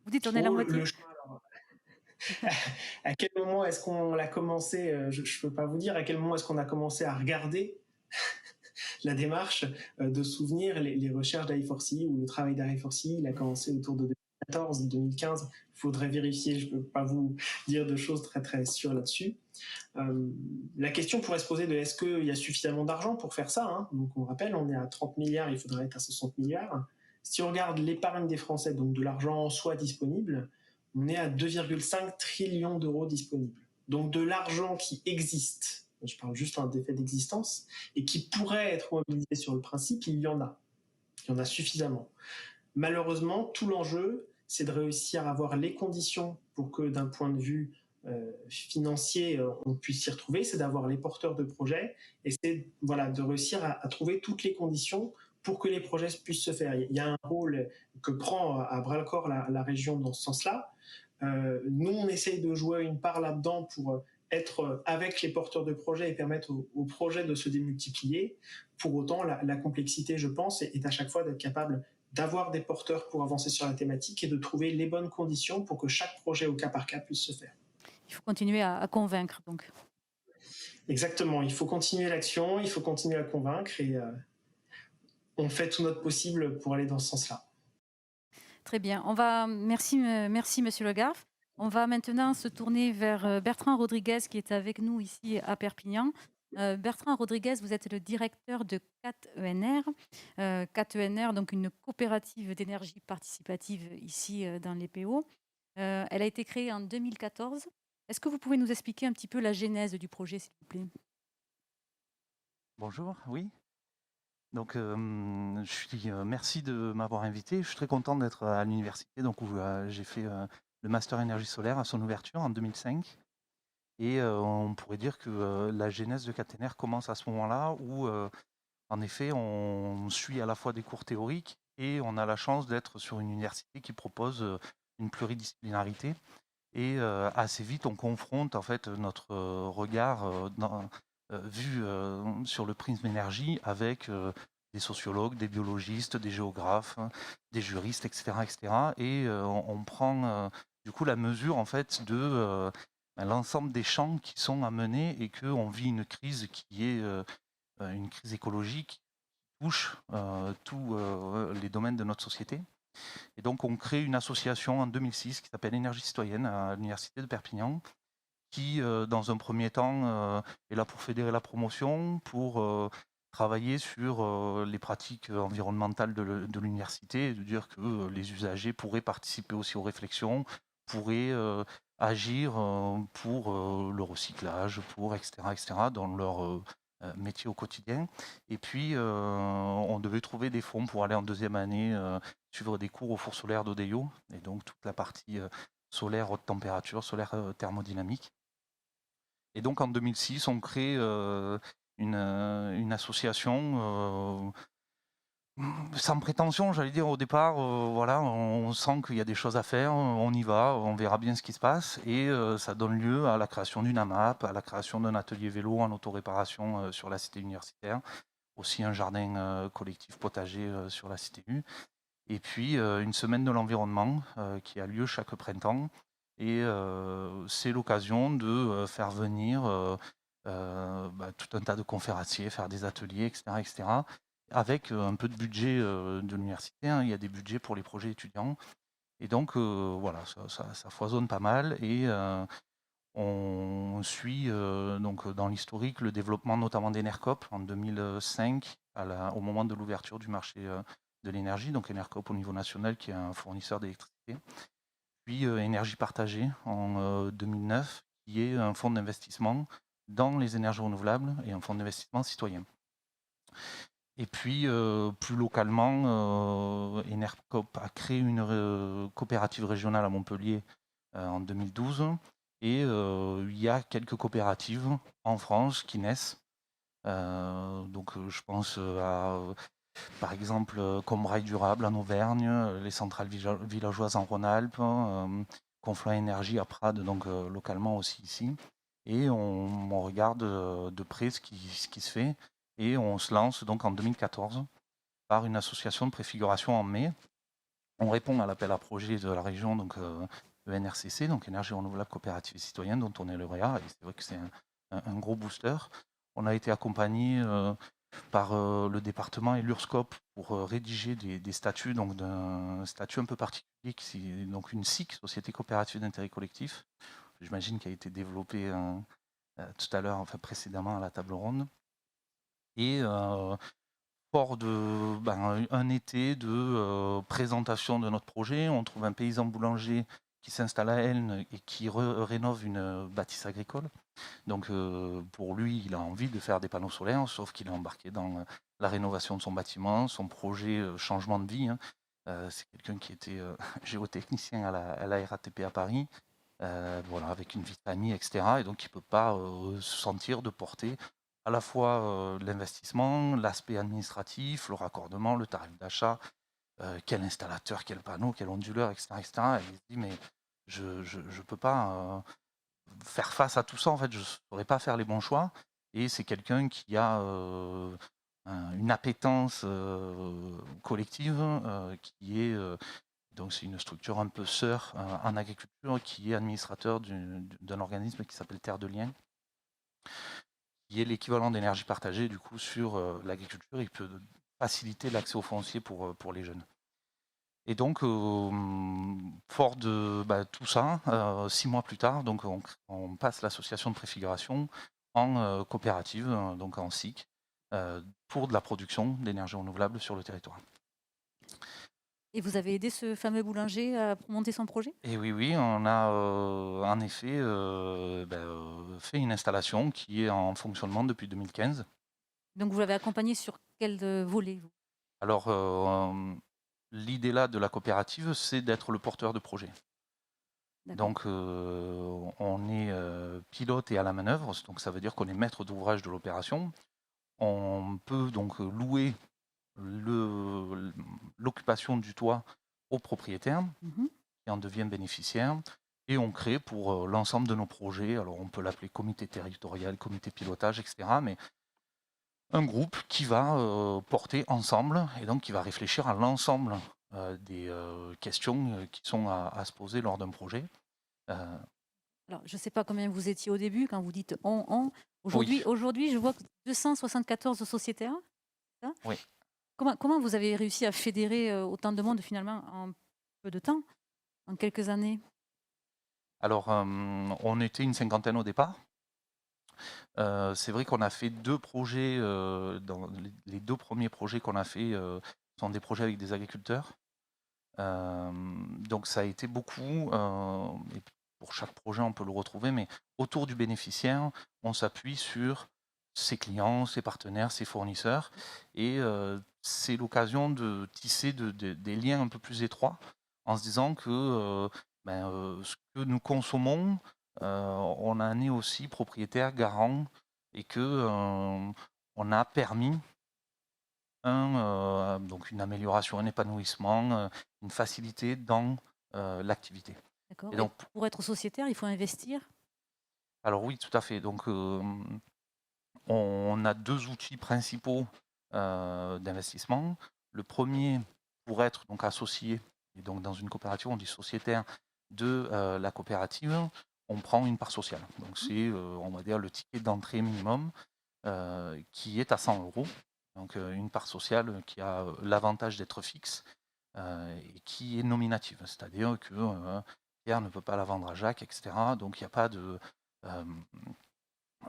S1: Vous dites on est à la moitié.
S3: Le chemin, alors, à quel moment est-ce qu'on l'a commencé? Je ne peux pas vous dire à quel moment est-ce qu'on a commencé à regarder la démarche de souvenir les recherches d'I4CE ou le travail d'I4CE. Il a commencé autour de 2014, 2015. Il faudrait vérifier, je ne peux pas vous dire de choses très très sûres là-dessus. La question pourrait se poser de est-ce qu'il y a suffisamment d'argent pour faire ça, hein. Donc on rappelle, on est à 30 milliards, il faudrait être à 60 milliards. Si on regarde l'épargne des Français, donc de l'argent en soi disponible, on est à 2,5 trillions d'euros disponibles. Donc de l'argent qui existe je parle juste des faits d'existence, et qui pourraient être mobilisés sur le principe, il y en a. Il y en a suffisamment. Malheureusement, tout l'enjeu, c'est de réussir à avoir les conditions pour que d'un point de vue financier, on puisse s'y retrouver, c'est d'avoir les porteurs de projets et c'est voilà, de réussir à trouver toutes les conditions pour que les projets puissent se faire. Il y a un rôle que prend à bras le corps la région dans ce sens-là. Nous, on essaye de jouer une part là-dedans pour être avec les porteurs de projets et permettre aux projets de se démultiplier. Pour autant, la complexité, je pense, est à chaque fois d'être capable d'avoir des porteurs pour avancer sur la thématique et de trouver les bonnes conditions pour que chaque projet au cas par cas puisse se faire.
S1: Il faut continuer à convaincre donc.
S3: Exactement, il faut continuer l'action, il faut continuer à convaincre et on fait tout notre possible pour aller dans ce sens-là.
S1: Très bien. Merci, merci Monsieur Le Garff. On va maintenant se tourner vers Bertrand Rodriguez qui est avec nous ici à Perpignan. Bertrand Rodriguez, vous êtes le directeur de CAT-ENR. CAT-ENR, donc une coopérative d'énergie participative ici dans les PO. Elle a été créée en 2014. Est-ce que vous pouvez nous expliquer un petit peu la genèse du projet, s'il vous plaît?
S4: Bonjour, oui. Donc, merci de m'avoir invité. Je suis très content d'être à l'université, donc où j'ai fait le master énergie solaire à son ouverture en 2005. Et on pourrait dire que la genèse de Caténaire commence à ce moment-là où, en effet, on suit à la fois des cours théoriques et on a la chance d'être sur une université qui propose une pluridisciplinarité. Et assez vite, on confronte en fait notre regard vu sur le prisme énergie avec des sociologues, des biologistes, des géographes, des juristes, etc., etc. Et on prend du coup la mesure en fait de l'ensemble des champs qui sont à mener et qu'on vit une crise qui est une crise écologique qui touche tous les domaines de notre société. Et donc on crée une association en 2006 qui s'appelle Énergie citoyenne à l'université de Perpignan, qui dans un premier temps est là pour fédérer la promotion, pour travailler sur les pratiques environnementales de l'université, de dire que les usagers pourraient participer aussi aux réflexions, pourraient agir pour le recyclage, pour etc., etc., dans leur métier au quotidien. Et puis, on devait trouver des fonds pour aller en deuxième année suivre des cours au four solaire d'Odeio, et donc toute la partie solaire haute température, solaire thermodynamique. Et donc en 2006, on crée une association sans prétention, j'allais dire au départ, voilà, on sent qu'il y a des choses à faire, on y va, on verra bien ce qui se passe, et ça donne lieu à la création d'une AMAP, à la création d'un atelier vélo en autoréparation sur la cité universitaire, aussi un jardin collectif potager sur la cité U, et puis une semaine de l'environnement qui a lieu chaque printemps, et c'est l'occasion de faire venir tout un tas de conférenciers, faire des ateliers, etc., etc., avec un peu de budget de l'université. Hein. Il y a des budgets pour les projets étudiants. Et donc, voilà, ça foisonne pas mal. Et on suit donc dans l'historique le développement notamment d'Enercop en 2005, au moment de l'ouverture du marché de l'énergie. Donc Enercop au niveau national, qui est un fournisseur d'électricité. Puis Énergie partagée en 2009, qui est un fonds d'investissement dans les énergies renouvelables et un fonds d'investissement citoyen. Et puis, plus localement, Enercop a créé une coopérative régionale à Montpellier en 2012. Et il y a quelques coopératives en France qui naissent. Donc, je pense à, par exemple, Combraille Durable en Auvergne, les centrales villageoises en Rhône-Alpes, Confluent Énergie à Prades, donc localement aussi ici. Et on regarde de près ce qui se fait. Et on se lance donc en 2014 par une association de préfiguration en mai. On répond à l'appel à projet de la région, donc ENRCC, donc Énergie Renouvelable Coopérative et Citoyenne, dont on est lauréat. Et c'est vrai que c'est un gros booster. On a été accompagné par le département et l'URSCOP pour rédiger des statuts, donc d'un statut un peu particulier, qui est donc une SIC, Société Coopérative d'Intérêt Collectif, j'imagine qui a été développée tout à l'heure, enfin précédemment à la table ronde. Et fort de un été de présentation de notre projet, on trouve un paysan boulanger qui s'installe à Elne et qui rénove une bâtisse agricole. Donc pour lui, il a envie de faire des panneaux solaires, sauf qu'il est embarqué dans la rénovation de son bâtiment, son projet changement de vie, hein. C'est quelqu'un qui était géotechnicien à la RATP à Paris, voilà, avec une vie de famille, etc. Et donc il ne peut pas se sentir de porter à la fois l'investissement, l'aspect administratif, le raccordement, le tarif d'achat, quel installateur, quel panneau, quel onduleur, etc., etc. Et il se dit, mais je ne peux pas faire face à tout ça, en fait, je ne saurais pas faire les bons choix. Et c'est quelqu'un qui a une appétence collective qui est donc c'est une structure un peu sœur en agriculture qui est administrateur d'un organisme qui s'appelle Terre de Liens, qui est l'équivalent d'énergie partagée du coup sur l'agriculture. Il peut faciliter l'accès au foncier pour les jeunes. Et donc, fort de tout ça, 6 mois plus tard, donc on passe l'association de préfiguration en coopérative, donc en SIC, pour de la production d'énergie renouvelable sur le territoire.
S1: Et vous avez aidé ce fameux boulanger à monter son projet?
S4: Et oui, on a en effet fait une installation qui est en fonctionnement depuis 2015.
S1: Donc vous l'avez accompagné sur quel volet, vous?
S4: Alors, l'idée là de la coopérative, c'est d'être le porteur de projet.
S1: D'accord.
S4: Donc, on est pilote et à la manœuvre, donc ça veut dire qu'on est maître d'ouvrage de l'opération. On peut donc louer l'occupation du toit au propriétaire
S1: Mhm.
S4: qui en devient bénéficiaire. Et on crée pour l'ensemble de nos projets, alors on peut l'appeler comité territorial, comité pilotage, etc. Mais un groupe qui va porter ensemble et donc qui va réfléchir à l'ensemble des questions qui sont à se poser lors d'un projet.
S1: Alors, je ne sais pas combien vous étiez au début quand vous dites on.
S4: Oui,
S1: Aujourd'hui, je vois que 274 sociétaires, c'est ça?
S4: oui.
S1: Comment vous avez réussi à fédérer autant de monde finalement en peu de temps, en quelques années?
S4: Alors, on était une cinquantaine au départ. C'est vrai qu'on a fait 2 projets, dans les 2 premiers projets qu'on a fait, sont des projets avec des agriculteurs. Donc ça a été beaucoup, et pour chaque projet on peut le retrouver, mais autour du bénéficiaire, on s'appuie sur ses clients, ses partenaires, ses fournisseurs et c'est l'occasion de tisser des liens un peu plus étroits en se disant que, ce que nous consommons, on en est aussi propriétaire, garant et que, on a permis donc une amélioration, un épanouissement, une facilité dans l'activité.
S1: D'accord.
S4: Et
S1: Et
S4: donc,
S1: pour être sociétaire, il faut investir?
S4: alors oui, tout à fait. Donc, on a 2 outils principaux d'investissement. Le premier, pour être donc associé, et donc dans une coopérative, on dit sociétaire de la coopérative, on prend une part sociale. Donc c'est, on va dire, le ticket d'entrée minimum qui est à 100 euros. Donc une part sociale qui a l'avantage d'être fixe et qui est nominative. C'est-à-dire que Pierre ne peut pas la vendre à Jacques, etc. Donc il n'y a pas de...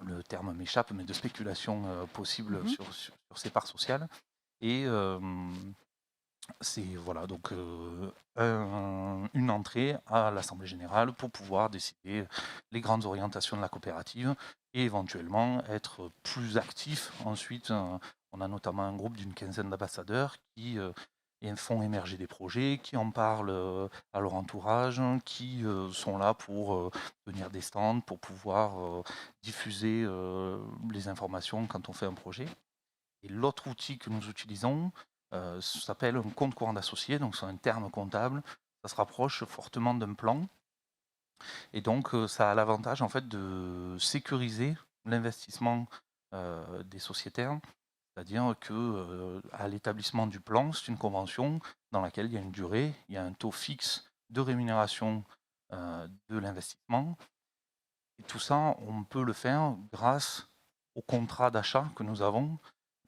S4: le terme m'échappe, mais de spéculation possible
S1: Mhm.
S4: sur ces parts sociales. Et c'est voilà, donc une entrée à l'Assemblée générale pour pouvoir décider les grandes orientations de la coopérative et éventuellement être plus actif. Ensuite, on a notamment un groupe d'une quinzaine d'ambassadeurs qui font émerger des projets, qui en parlent à leur entourage, qui sont là pour tenir des stands, pour pouvoir diffuser les informations quand on fait un projet. Et l'autre outil que nous utilisons s'appelle un compte courant d'associé, donc c'est un terme comptable. Ça se rapproche fortement d'un plan. Et donc, ça a l'avantage en fait de sécuriser l'investissement des sociétaires. C'est-à-dire que à l'établissement du plan, c'est une convention dans laquelle il y a une durée, il y a un taux fixe de rémunération de l'investissement. Et tout ça, on peut le faire grâce au contrat d'achat que nous avons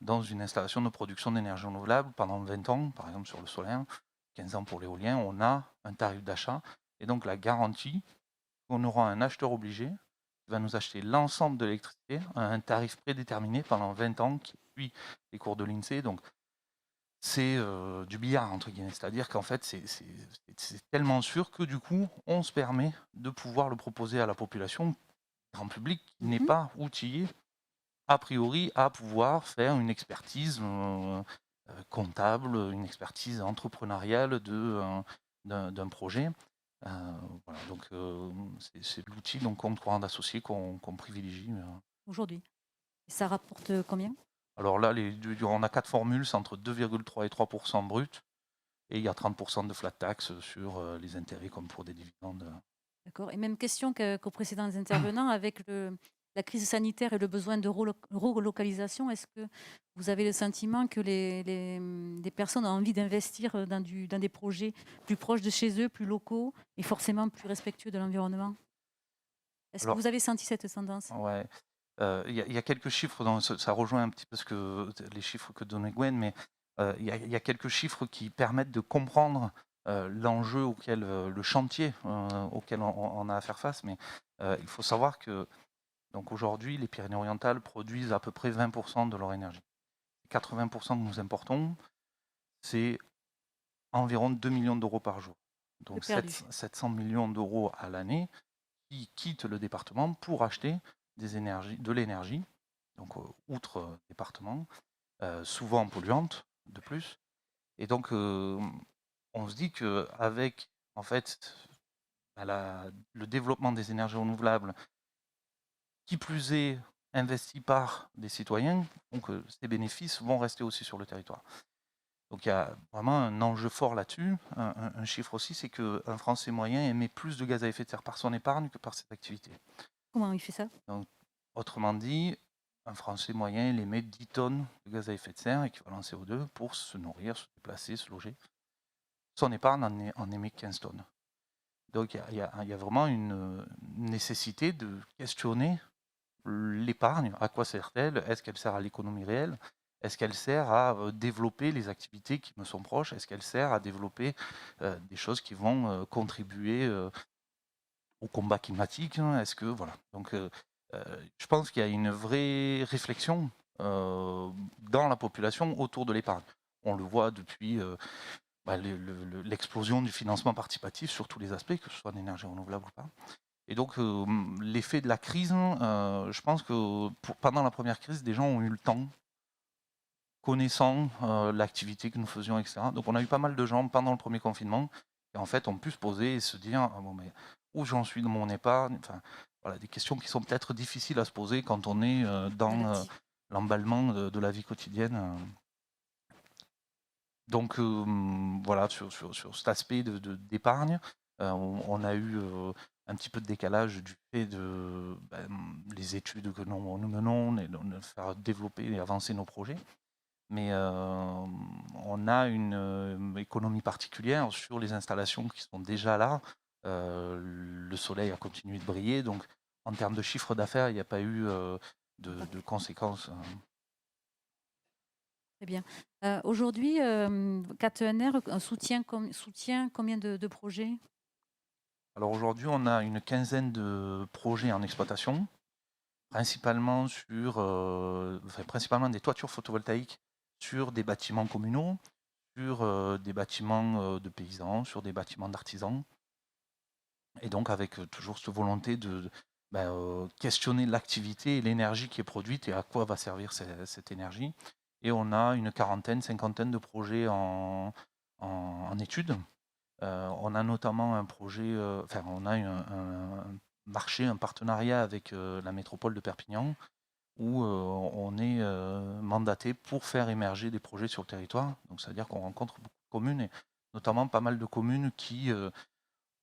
S4: dans une installation de production d'énergie renouvelable pendant 20 ans, par exemple sur le solaire, 15 ans pour l'éolien, on a un tarif d'achat et donc la garantie qu'on aura un acheteur obligé qui va nous acheter l'ensemble de l'électricité à un tarif prédéterminé pendant 20 ans qui suit les cours de l'INSEE. Donc c'est du billard entre guillemets, c'est-à-dire qu'en fait c'est tellement sûr que du coup on se permet de pouvoir le proposer à la population grand public qui n'est
S1: Mmh.
S4: pas outillé a priori à pouvoir faire une expertise comptable, une expertise entrepreneuriale d'un projet. Euh, voilà, donc c'est l'outil donc compte courant d'associés qu'on privilégie.
S1: Aujourd'hui. Et ça rapporte combien?
S4: Alors là, on a 4 formules, c'est entre 2,3 et 3% brut, et il y a 30% de flat tax sur les intérêts comme pour des dividendes.
S1: D'accord. Et même question qu'aux précédents intervenants, avec la crise sanitaire et le besoin de relocalisation, est-ce que vous avez le sentiment que les personnes ont envie d'investir dans des projets plus proches de chez eux, plus locaux et forcément plus respectueux de l'environnement? Est-ce que
S4: Alors,
S1: vous avez senti cette tendance?
S4: ouais, il y a quelques chiffres, ça rejoint un petit peu les chiffres que donnait Gwen, mais il y a quelques chiffres qui permettent de comprendre l'enjeu le chantier auquel on a à faire face. Mais il faut savoir que donc aujourd'hui, les Pyrénées-Orientales produisent à peu près 20% de leur énergie. 80% que nous importons, c'est environ 2 millions d'euros par jour.
S1: De
S4: Donc
S1: perdu.
S4: 700 millions d'euros à l'année qui quittent le département pour acheter de l'énergie, donc outre département, souvent polluante de plus. Et donc on se dit qu'avec en fait le développement des énergies renouvelables, qui plus est investi par des citoyens, donc ces bénéfices vont rester aussi sur le territoire. Donc il y a vraiment un enjeu fort là-dessus. Un chiffre aussi, c'est qu'un Français moyen émet plus de gaz à effet de serre par son épargne que par ses activités.
S1: Comment il fait ça?
S4: Donc, autrement dit, un Français moyen, il émet 10 tonnes de gaz à effet de serre, équivalent CO2, pour se nourrir, se déplacer, se loger. Son épargne en émet 15 tonnes. Donc il y a vraiment une nécessité de questionner l'épargne. À quoi sert-elle? Est-ce qu'elle sert à l'économie réelle? Est-ce qu'elle sert à développer les activités qui me sont proches? Est-ce qu'elle sert à développer des choses qui vont contribuer au combat climatique? Est-ce que voilà. Donc, je pense qu'il y a une vraie réflexion dans la population autour de l'épargne. On le voit depuis l'explosion du financement participatif sur tous les aspects, que ce soit en énergie renouvelable ou pas. Et donc, l'effet de la crise, je pense que pendant la première crise, des gens ont eu le temps, connaissant l'activité que nous faisions, etc. Donc, on a eu pas mal de gens pendant le premier confinement qui, en fait, ont pu se poser et se dire ah, bon, mais où j'en suis de mon épargne. Enfin, voilà, des questions qui sont peut-être difficiles à se poser quand on est dans l'emballement de la vie quotidienne. Donc, voilà, sur cet aspect d'épargne, on a eu un petit peu de décalage du fait de les études que nous menons, de faire développer et avancer nos projets. Mais on a une économie particulière sur les installations qui sont déjà là. Le soleil a continué de briller, donc en termes de chiffre d'affaires, il n'y a pas eu de conséquences.
S1: Très bien. Aujourd'hui, KTNR soutient combien de projets?
S4: Alors aujourd'hui, on a une quinzaine de projets en exploitation, principalement principalement des toitures photovoltaïques sur des bâtiments communaux, sur des bâtiments de paysans, sur des bâtiments d'artisans. Et donc avec toujours cette volonté de questionner l'activité et l'énergie qui est produite et à quoi va servir cette énergie. Et on a une quarantaine, cinquantaine de projets en études. On a notamment un projet, on a un marché, un partenariat avec la métropole de Perpignan, où on est mandaté pour faire émerger des projets sur le territoire. Donc, c'est-à-dire qu'on rencontre beaucoup de communes, et notamment pas mal de communes qui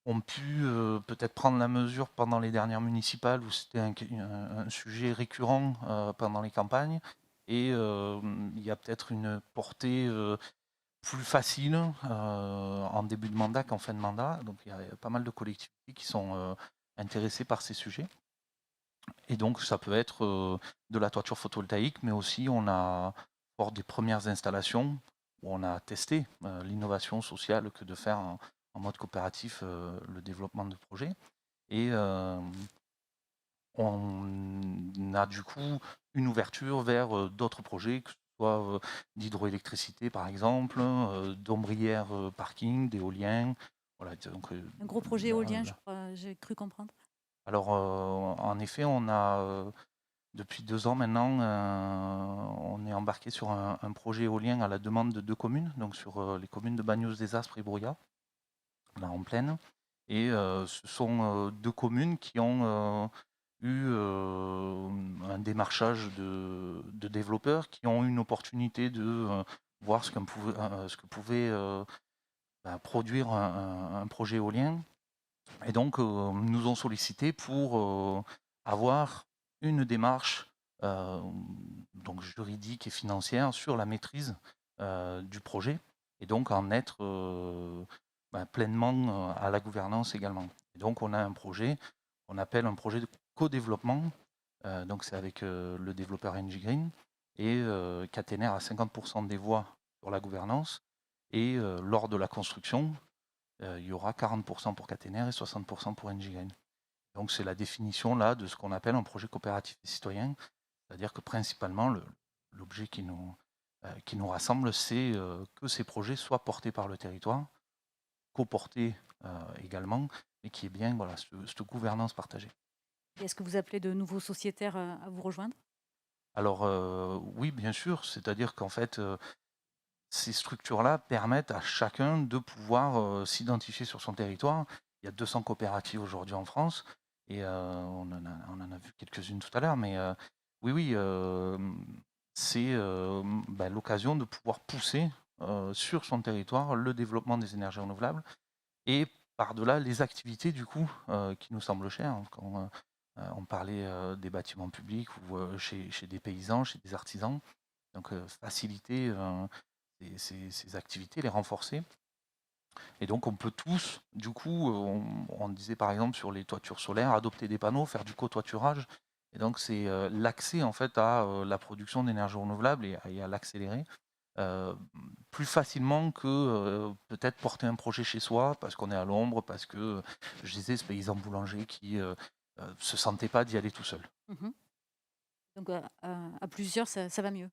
S4: ont pu peut-être prendre la mesure pendant les dernières municipales, où c'était un sujet récurrent pendant les campagnes. Et il y a peut-être une portée plus facile en début de mandat qu'en fin de mandat. Donc il y a pas mal de collectivités qui sont intéressées par ces sujets. Et donc ça peut être de la toiture photovoltaïque, mais aussi on a fort des premières installations où on a testé l'innovation sociale que de faire en mode coopératif le développement de projets. Et on a du coup une ouverture vers d'autres projets, que ce soit d'hydroélectricité par exemple, d'ombrières parking, d'éolien. Voilà, donc,
S1: Un gros projet éolien, je crois, j'ai cru comprendre.
S4: Alors, en effet, on a, depuis 2 ans maintenant, on est embarqué sur un projet éolien à la demande de 2 communes, donc sur, les communes de Bagnols-des-Aspres et Brouillat, là en plaine. Et ce sont, 2 communes qui ont, eu, un démarchage de développeurs qui ont eu une opportunité de, voir ce que pouvait, produire un projet éolien. Et donc, nous ont sollicité pour, avoir une démarche, heu, donc juridique et financière sur la maîtrise, du projet et donc en être, pleinement, à la gouvernance également. Et donc on a un projet qu'on appelle un projet de co-développement, donc c'est avec, le développeur Engie Green et Catener a 50 des voix sur la gouvernance et lors de la construction, il y aura 40 pour Catener et 60 pour Engie Green. Donc c'est la définition là de ce qu'on appelle un projet coopératif et citoyen, c'est-à-dire que principalement l'objet qui nous rassemble, c'est que ces projets soient portés par le territoire, coportés également, et qu'il y ait bien voilà, cette gouvernance partagée.
S1: Et est-ce que vous appelez de nouveaux sociétaires à vous rejoindre?
S4: Alors oui, bien sûr, c'est-à-dire qu'en fait, ces structures-là permettent à chacun de pouvoir s'identifier sur son territoire. Il y a 200 coopératives aujourd'hui en France et on en a vu quelques-unes tout à l'heure, mais oui, oui, c'est l'occasion de pouvoir pousser sur son territoire le développement des énergies renouvelables et par-delà les activités du coup qui nous semblent chères, hein, quand on parlait des bâtiments publics ou chez des paysans, chez des artisans. Donc faciliter ces activités, les renforcer. Et donc on peut tous, du coup, on disait par exemple sur les toitures solaires, adopter des panneaux, faire du cotoiturage. Et donc c'est l'accès en fait à la production d'énergie renouvelable et à l'accélérer euh, plus facilement que peut-être porter un projet chez soi parce qu'on est à l'ombre, parce que je disais ce paysan boulanger qui se sentait pas d'y aller tout seul.
S1: Mhm. Donc à plusieurs, ça va mieux.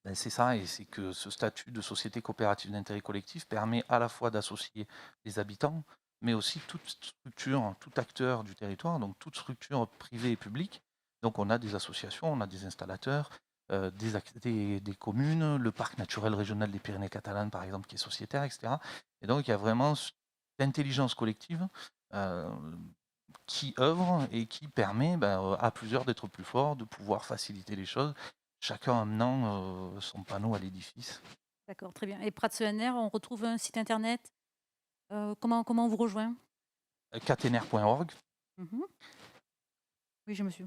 S4: Ben, c'est ça, et c'est que ce statut de société coopérative d'intérêt collectif permet à la fois d'associer les habitants, mais aussi toute structure, tout acteur du territoire, donc toute structure privée et publique. Donc on a des associations, on a des installateurs, des communes, le parc naturel régional des Pyrénées catalanes par exemple qui est sociétaire, etc. Et donc il y a vraiment cette intelligence collective euh, qui œuvre et qui permet à plusieurs d'être plus forts, de pouvoir faciliter les choses, chacun amenant son panneau à l'édifice.
S1: D'accord, très bien. Et Pratsener, on retrouve un site internet. Comment on vous rejoint?
S4: Catenaire.org.
S1: Mhm. Oui, je me suis.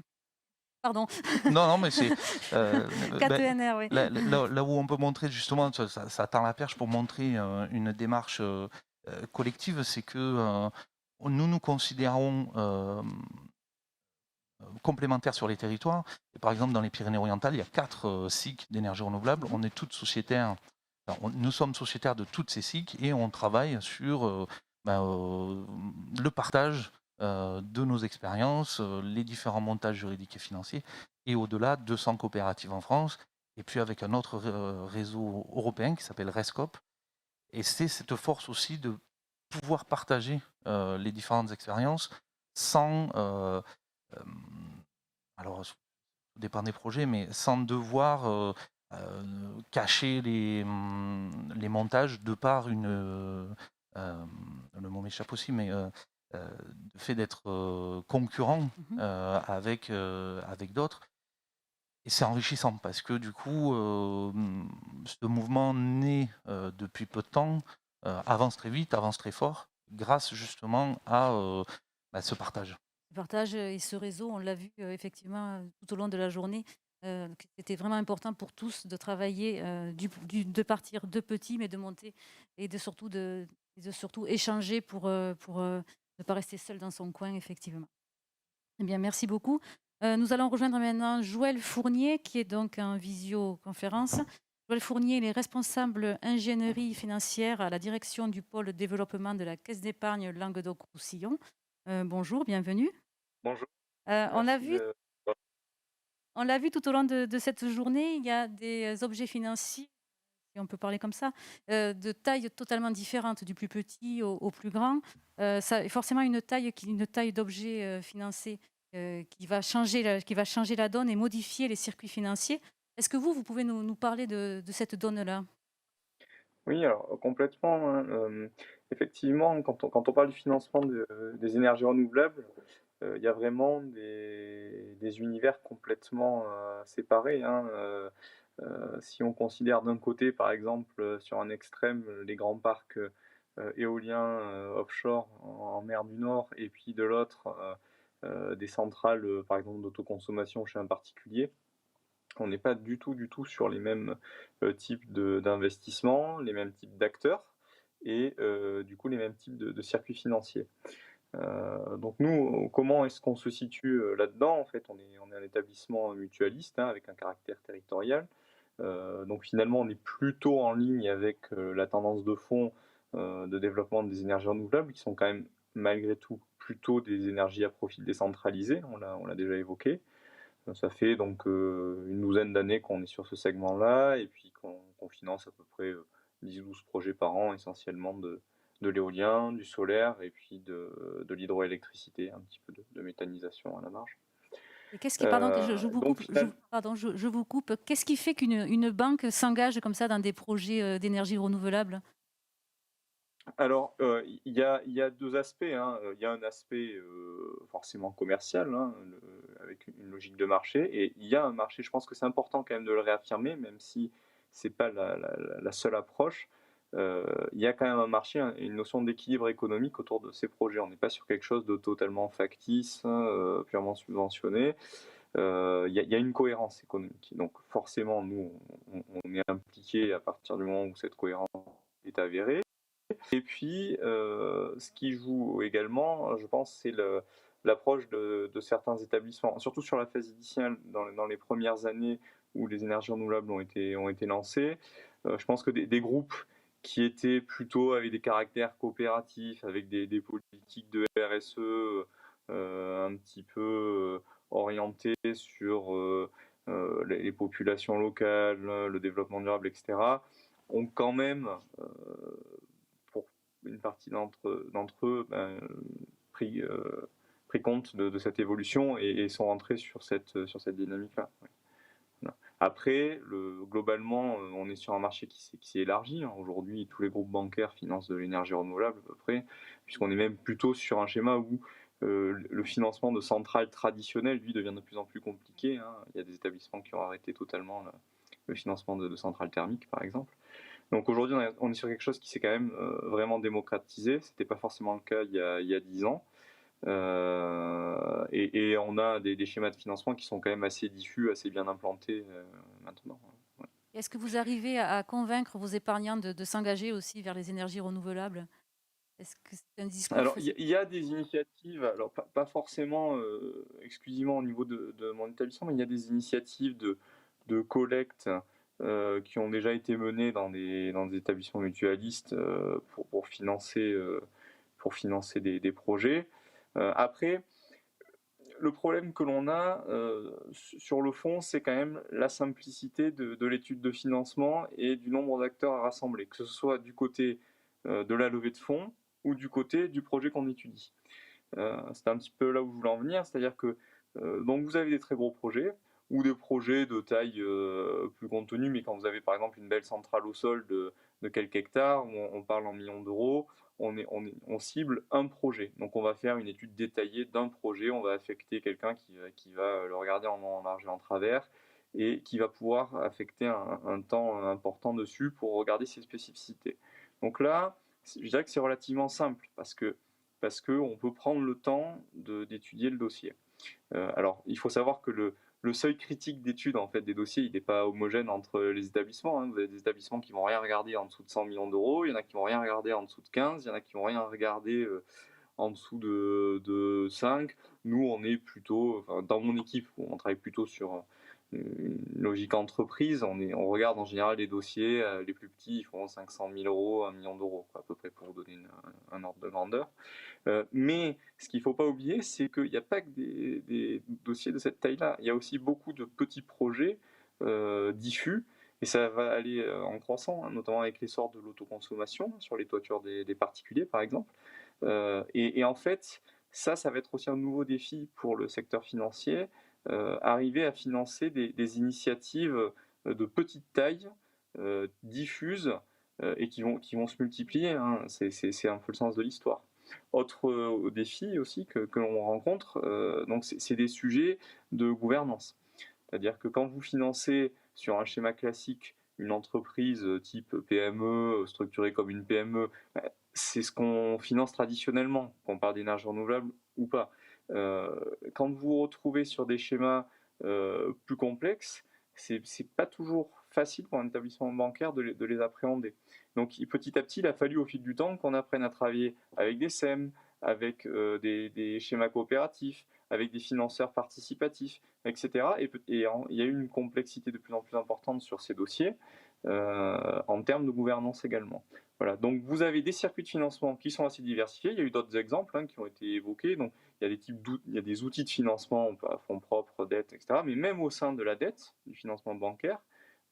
S1: Pardon.
S4: Non, non, mais c'est
S1: KTNR, oui.
S4: là où on peut montrer justement, ça tend la perche pour montrer une démarche collective, c'est que nous considérons complémentaires sur les territoires. Et par exemple, dans les Pyrénées-Orientales, il y a 4 SIC d'énergie renouvelable. On est toutes sociétaires, nous sommes sociétaires de toutes ces SIC et on travaille sur le partage de nos expériences, les différents montages juridiques et financiers, et au-delà, 200 coopératives en France, et puis avec un autre réseau européen qui s'appelle RESCOP. Et c'est cette force aussi de pouvoir partager les différentes expériences sans euh, alors, ça dépend des projets, mais sans devoir cacher les montages de par le mot m'échappe aussi, mais le fait d'être concurrent
S1: Mhm.
S4: avec d'autres. Et c'est enrichissant parce que du coup, ce mouvement né depuis peu de temps avance très vite, avance très fort, grâce justement à ce partage.
S1: Ce partage et ce réseau, on l'a vu effectivement tout au long de la journée, que c'était vraiment important pour tous de travailler, de partir de petits, mais de monter et de surtout échanger pour ne pas rester seul dans son coin, effectivement. Eh bien, merci beaucoup. Nous allons rejoindre maintenant Joël Fournier, qui est donc en visioconférence. Joël Fournier, il est responsable ingénierie financière à la direction du pôle développement de la Caisse d'épargne Languedoc-Roussillon. Bonjour, bienvenue.
S5: Bonjour,
S1: On l'a
S5: merci
S1: vu,
S5: de.
S1: on l'a vu tout au long de cette journée, il y a des objets financiers qui si on peut parler comme ça, de tailles totalement différentes, du plus petit au plus grand. Ça est forcément une taille d'objet, financier, qui va changer la donne et modifier les circuits financiers. Est-ce que vous pouvez nous parler de cette donne-là?
S5: Oui, alors complètement, hein, effectivement, quand on parle du financement des énergies renouvelables, il y a vraiment des univers complètement, séparés, hein, si on considère d'un côté, par exemple, sur un extrême, les grands parcs, éoliens, offshore en mer du Nord et puis de l'autre, des centrales, par exemple d'autoconsommation chez un particulier. On n'est pas du tout sur les mêmes, types d'investissements, les mêmes types d'acteurs et du coup les mêmes types de circuits financiers. Donc nous, comment est-ce qu'on se situe, là-dedans? En fait, on est un établissement mutualiste, hein, avec un caractère territorial. Donc finalement, on est plutôt en ligne avec, la tendance de fond, de développement des énergies renouvelables qui sont quand même malgré tout plutôt des énergies à profil décentralisé, on l'a déjà évoqué. Ça fait donc une douzaine d'années qu'on est sur ce segment-là et puis qu'on finance à peu près 10 ou 12 projets par an, essentiellement de l'éolien, du solaire et puis de l'hydroélectricité, un petit peu de méthanisation à la marge.
S1: Et qu'est-ce qui pardon, je vous
S5: Donc
S1: coupe,
S5: final-
S1: je vous coupe. Qu'est-ce qui fait qu'une banque s'engage comme ça dans des projets, d'énergie renouvelable?
S5: Alors, il y a 2 aspects, hein. Il y a un aspect, forcément commercial, hein, avec une logique de marché et il y a un marché, je pense que c'est important quand même de le réaffirmer, même si c'est pas la seule approche. Il y a quand même un marché, hein, une notion d'équilibre économique autour de ces projets. On n'est pas sur quelque chose de totalement factice, hein, purement subventionné. Il y a une cohérence économique. Donc forcément, nous, on est impliqués à partir du moment où cette cohérence est avérée. Et puis, ce qui joue également, je pense, c'est l'approche de certains établissements, surtout sur la phase initiale, dans les premières années où les énergies renouvelables ont été lancées. Je pense que des groupes qui étaient plutôt avec des caractères coopératifs, avec des politiques de RSE un petit peu orientées sur les populations locales, le développement durable, etc., ont quand même pour une partie d'entre eux pris, pris compte de cette évolution et sont rentrés sur cette dynamique-là. Ouais. Voilà. Après, globalement, on est sur un marché qui s'est élargi, hein. Aujourd'hui, tous les groupes bancaires financent de l'énergie renouvelable à peu près, puisqu'on est même plutôt sur un schéma où le financement de centrales traditionnelles, lui, devient de plus en plus compliqué, hein. Il y a des établissements qui ont arrêté totalement le financement de centrales thermiques, par exemple. Donc aujourd'hui, on est sur quelque chose qui s'est quand même vraiment démocratisé. Ce n'était pas forcément le cas il y a 10 ans. Et on a des schémas de financement qui sont quand même assez diffus, assez bien implantés maintenant. Ouais.
S1: Est-ce que vous arrivez à convaincre vos épargnants de s'engager aussi vers les énergies renouvelables? Est-ce que c'est un discours
S5: Alors, il y a des initiatives, alors pas forcément exclusivement au niveau de mon établissement, mais il y a des initiatives de collecte qui ont déjà été menées dans des établissements mutualistes pour financer des projets. Après, le problème que l'on a sur le fond, c'est quand même la simplicité de l'étude de financement et du nombre d'acteurs à rassembler, que ce soit du côté de la levée de fonds ou du côté du projet qu'on étudie. C'est un petit peu là où je voulais en venir, c'est-à-dire que donc vous avez des très gros projets ou des projets de taille plus contenue, mais quand vous avez par exemple une belle centrale au sol de quelques hectares, où on parle en millions d'euros, on cible un projet. Donc on va faire une étude détaillée d'un projet, on va affecter quelqu'un qui va le regarder en large et en travers et qui va pouvoir affecter un temps important dessus pour regarder ses spécificités. Donc là, je dirais que c'est relativement simple parce qu'on peut prendre le temps d'étudier le dossier. Alors, il faut savoir que le seuil critique d'étude en fait, des dossiers, il n'est pas homogène entre les établissements, hein. Vous avez des établissements qui ne vont rien regarder en dessous de 100 millions d'euros, il y en a qui ne vont rien regarder en dessous de 15, il y en a qui ne vont rien regarder en dessous de 5. Nous, on est plutôt, enfin, dans mon équipe, on travaille plutôt sur une logique entreprise. On regarde en général les dossiers, les plus petits, ils font 500 000 euros, 1 million d'euros, à peu près, pour vous donner un ordre de grandeur. Mais ce qu'il ne faut pas oublier, c'est qu'il n'y a pas que des dossiers de cette taille-là. Il y a aussi beaucoup de petits projets diffus Et ça va aller en croissant, hein, notamment avec l'essor de l'autoconsommation sur les toitures des particuliers, par exemple. Et en fait, ça va être aussi un nouveau défi pour le secteur financier, arriver à financer des initiatives de petite taille, diffuses, et qui vont se multiplier, hein. C'est un peu le sens de l'histoire. Autre défi aussi que l'on rencontre, donc c'est des sujets de gouvernance. C'est-à-dire que quand vous financez sur un schéma classique une entreprise type PME, structurée comme une PME, c'est ce qu'on finance traditionnellement, qu'on parle d'énergie renouvelable ou pas. Quand vous vous retrouvez sur des schémas plus complexes, c'est pas toujours facile pour un établissement bancaire de les appréhender. Donc petit à petit, il a fallu au fil du temps qu'on apprenne à travailler avec des SEM, avec des schémas coopératifs, avec des financeurs participatifs, etc. Et il y a eu une complexité de plus en plus importante sur ces dossiers, en termes de gouvernance également. Voilà, donc vous avez des circuits de financement qui sont assez diversifiés. Il y a eu d'autres exemples, hein, qui ont été évoqués. Donc il y a des outils de financement, fonds propres, dette, etc. Mais même au sein de la dette, du financement bancaire,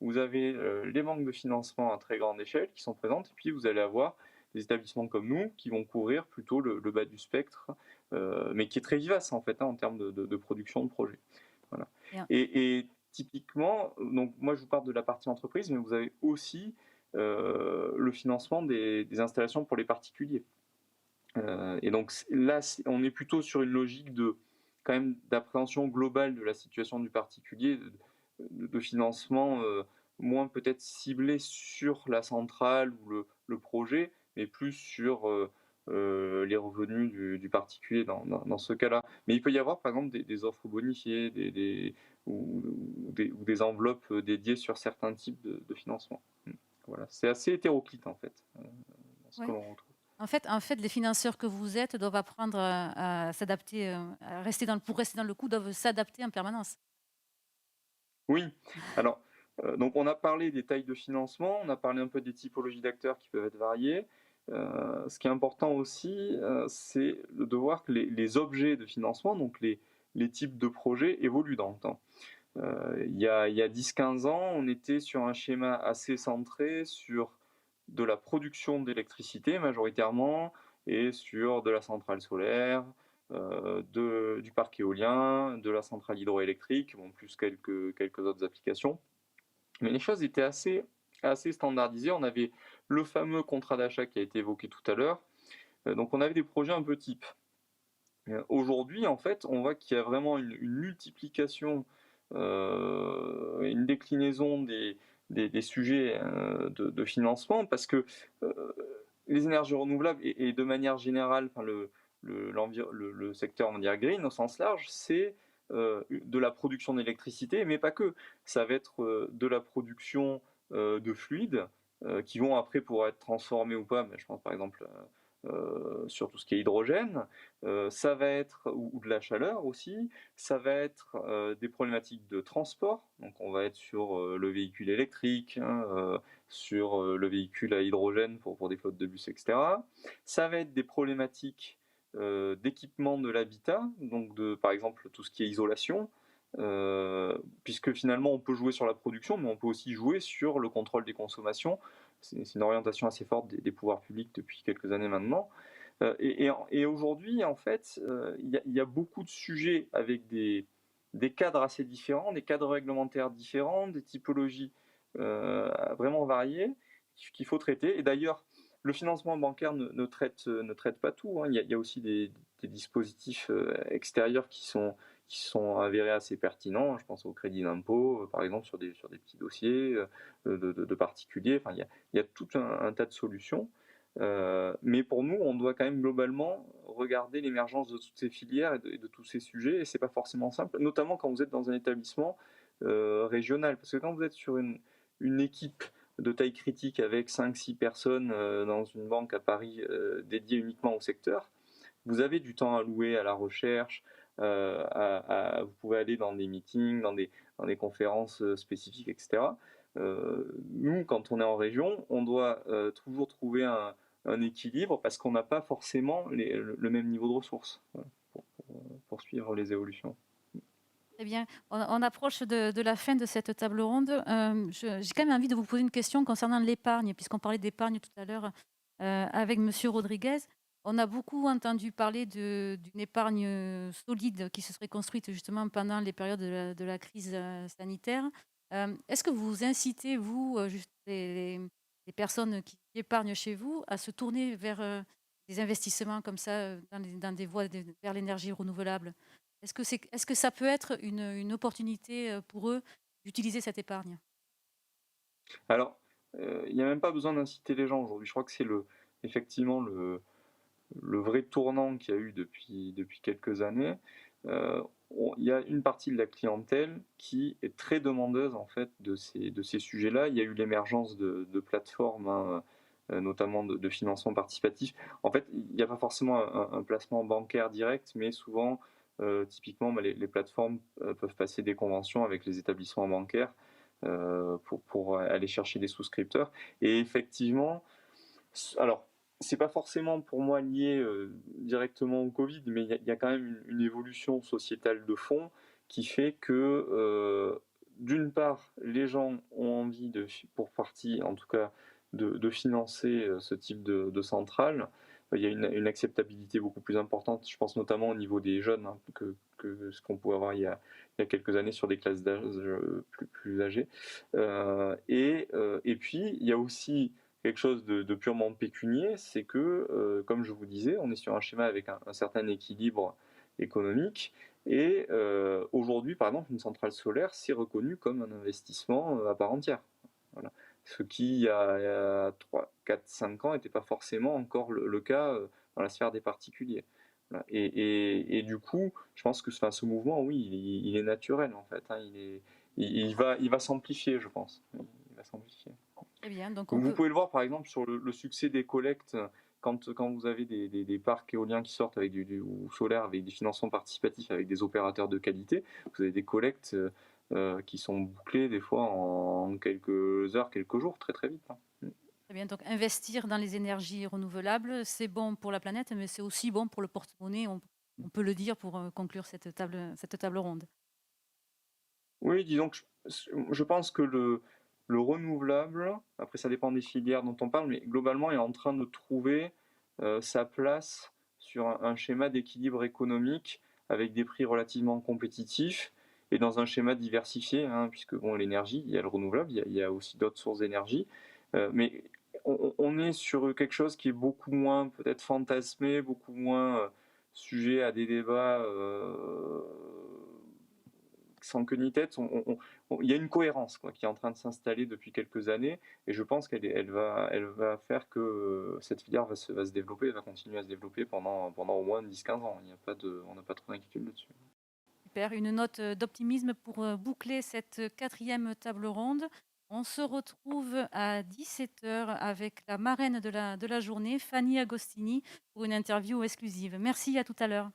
S5: vous avez les banques de financement à très grande échelle qui sont présentes, et puis vous allez avoir des établissements comme nous qui vont couvrir plutôt le bas du spectre, mais qui est très vivace en fait, hein, en termes de production de projets. Voilà.
S1: Bien.
S5: Et typiquement, donc moi je vous parle de la partie entreprise, mais vous avez aussi le financement des installations pour les particuliers. Et donc là, on est plutôt sur une logique quand même d'appréhension globale de la situation du particulier, de financement moins peut-être ciblé sur la centrale ou le projet, mais plus sur les revenus du particulier dans ce cas-là. Mais il peut y avoir par exemple des offres bonifiées, ou des enveloppes dédiées sur certains types de financement. Voilà, c'est assez hétéroclite en fait, dans ce
S1: Ouais.
S5: que l'on retrouve.
S1: En fait, les financeurs que vous êtes doivent apprendre à s'adapter, pour rester dans le coup, doivent s'adapter en permanence.
S5: Oui, alors, donc on a parlé des tailles de financement, on a parlé un peu des typologies d'acteurs qui peuvent être variées. Ce qui est important aussi, c'est de voir que les objets de financement, donc les types de projets, évoluent dans le temps. Il y a 10-15 ans, on était sur un schéma assez centré sur de la production d'électricité majoritairement, et sur de la centrale solaire, du parc éolien, de la centrale hydroélectrique, bon, plus quelques autres applications. Mais les choses étaient assez standardisées. On avait le fameux contrat d'achat qui a été évoqué tout à l'heure. Donc on avait des projets un peu types. Aujourd'hui, en fait, on voit qu'il y a vraiment une multiplication, une déclinaison des sujets de financement, parce que les énergies renouvelables et de manière générale, enfin, le secteur, on va dire green au sens large, c'est de la production d'électricité, mais pas que. Ça va être de la production de fluides qui vont après pouvoir être transformés ou pas, mais je pense par exemple sur tout ce qui est hydrogène. Ça va être, ou de la chaleur aussi, ça va être des problématiques de transport, donc on va être sur le véhicule électrique, hein, sur le véhicule à hydrogène pour des flottes de bus, etc. Ça va être des problématiques d'équipement de l'habitat, donc par exemple tout ce qui est isolation, puisque finalement on peut jouer sur la production, mais on peut aussi jouer sur le contrôle des consommations. C'est une orientation assez forte des pouvoirs publics depuis quelques années maintenant. Et aujourd'hui, en fait, il y a beaucoup de sujets avec des cadres assez différents, des cadres réglementaires différents, des typologies vraiment variées qu'il faut traiter. Et d'ailleurs, le financement bancaire ne traite pas tout, hein. Il y a aussi des dispositifs extérieurs qui sont avérés assez pertinents. Je pense au crédit d'impôt, par exemple, sur des petits dossiers de particuliers. Enfin, il y a tout un tas de solutions. Mais pour nous, on doit quand même globalement regarder l'émergence de toutes ces filières et de tous ces sujets, et c'est pas forcément simple, notamment quand vous êtes dans un établissement régional, parce que quand vous êtes sur une équipe de taille critique avec 5-6 personnes dans une banque à Paris dédiée uniquement au secteur, vous avez du temps à louer à la recherche, vous pouvez aller dans des meetings, dans des conférences spécifiques, etc. Nous, quand on est en région, on doit toujours trouver un équilibre, parce qu'on n'a pas forcément le même niveau de ressources, voilà, pour suivre les évolutions.
S1: Très bien. On approche de la fin de cette table ronde. J'ai quand même envie de vous poser une question concernant l'épargne, puisqu'on parlait d'épargne tout à l'heure avec Monsieur Rodriguez. On a beaucoup entendu parler d'une épargne solide qui se serait construite justement pendant les périodes de la crise sanitaire. Est-ce que vous incitez, vous, juste les personnes qui épargnent chez vous, à se tourner vers des investissements comme ça dans des voies vers l'énergie renouvelable? Est-ce que ça peut être une opportunité, pour eux d'utiliser cette épargne?
S5: Alors, il n'y a même pas besoin d'inciter les gens aujourd'hui. Je crois que c'est effectivement le vrai tournant qu'il y a eu depuis quelques années. Il y a une partie de la clientèle qui est très demandeuse en fait de ces sujets-là. Il y a eu l'émergence de plateformes, hein, notamment de financement participatif. En fait, il n'y a pas forcément un placement bancaire direct, mais souvent, typiquement, les plateformes peuvent passer des conventions avec les établissements bancaires pour aller chercher des souscripteurs. Et effectivement, alors, c'est pas forcément pour moi lié directement au Covid, mais il y a quand même une évolution sociétale de fond qui fait que, d'une part, les gens ont envie, pour partie en tout cas, de financer ce type de centrale. Il y a une acceptabilité beaucoup plus importante, je pense notamment au niveau des jeunes, hein, que ce qu'on pouvait avoir il y a quelques années sur des classes d'âge plus âgées. Et puis, il y a aussi quelque chose de purement pécunier, c'est que, comme je vous disais, on est sur un schéma avec un certain équilibre économique. Et aujourd'hui, par exemple, une centrale solaire, c'est reconnu comme un investissement à part entière. Voilà. Ce qui, il y a 3, 4, 5 ans, n'était pas forcément encore le cas dans la sphère des particuliers. Voilà. Et du coup, je pense que ce mouvement, oui, il est naturel en fait. Hein. Il va s'amplifier, je pense. Il va s'amplifier.
S1: Très bien, donc on
S5: Vous
S1: peut
S5: pouvez le voir par exemple sur le succès des collectes quand vous avez des parcs éoliens qui sortent avec ou solaires avec des financements participatifs avec des opérateurs de qualité. Vous avez des collectes qui sont bouclées des fois en quelques heures, quelques jours, très très vite. Hein.
S1: très bien, donc investir dans les énergies renouvelables, c'est bon pour la planète, mais c'est aussi bon pour le porte-monnaie, on peut le dire pour, conclure cette table ronde.
S5: Oui, disons que je pense que le renouvelable, après ça dépend des filières dont on parle, mais globalement est en train de trouver sa place sur un schéma d'équilibre économique avec des prix relativement compétitifs et dans un schéma diversifié, hein, puisque bon, l'énergie, il y a le renouvelable, il y a aussi d'autres sources d'énergie, mais on est sur quelque chose qui est beaucoup moins peut-être fantasmé, beaucoup moins sujet à des débats sans queue ni tête. Il y a une cohérence quoi, qui est en train de s'installer depuis quelques années et je pense elle va faire que cette filière va se développer, va continuer à se développer pendant au moins 10-15 ans. On n'a pas trop d'inquiétude là-dessus.
S1: Super, une note d'optimisme pour boucler cette quatrième table ronde. On se retrouve à 17 h avec la marraine de la journée, Fanny Agostini, pour une interview exclusive. Merci, à tout à l'heure.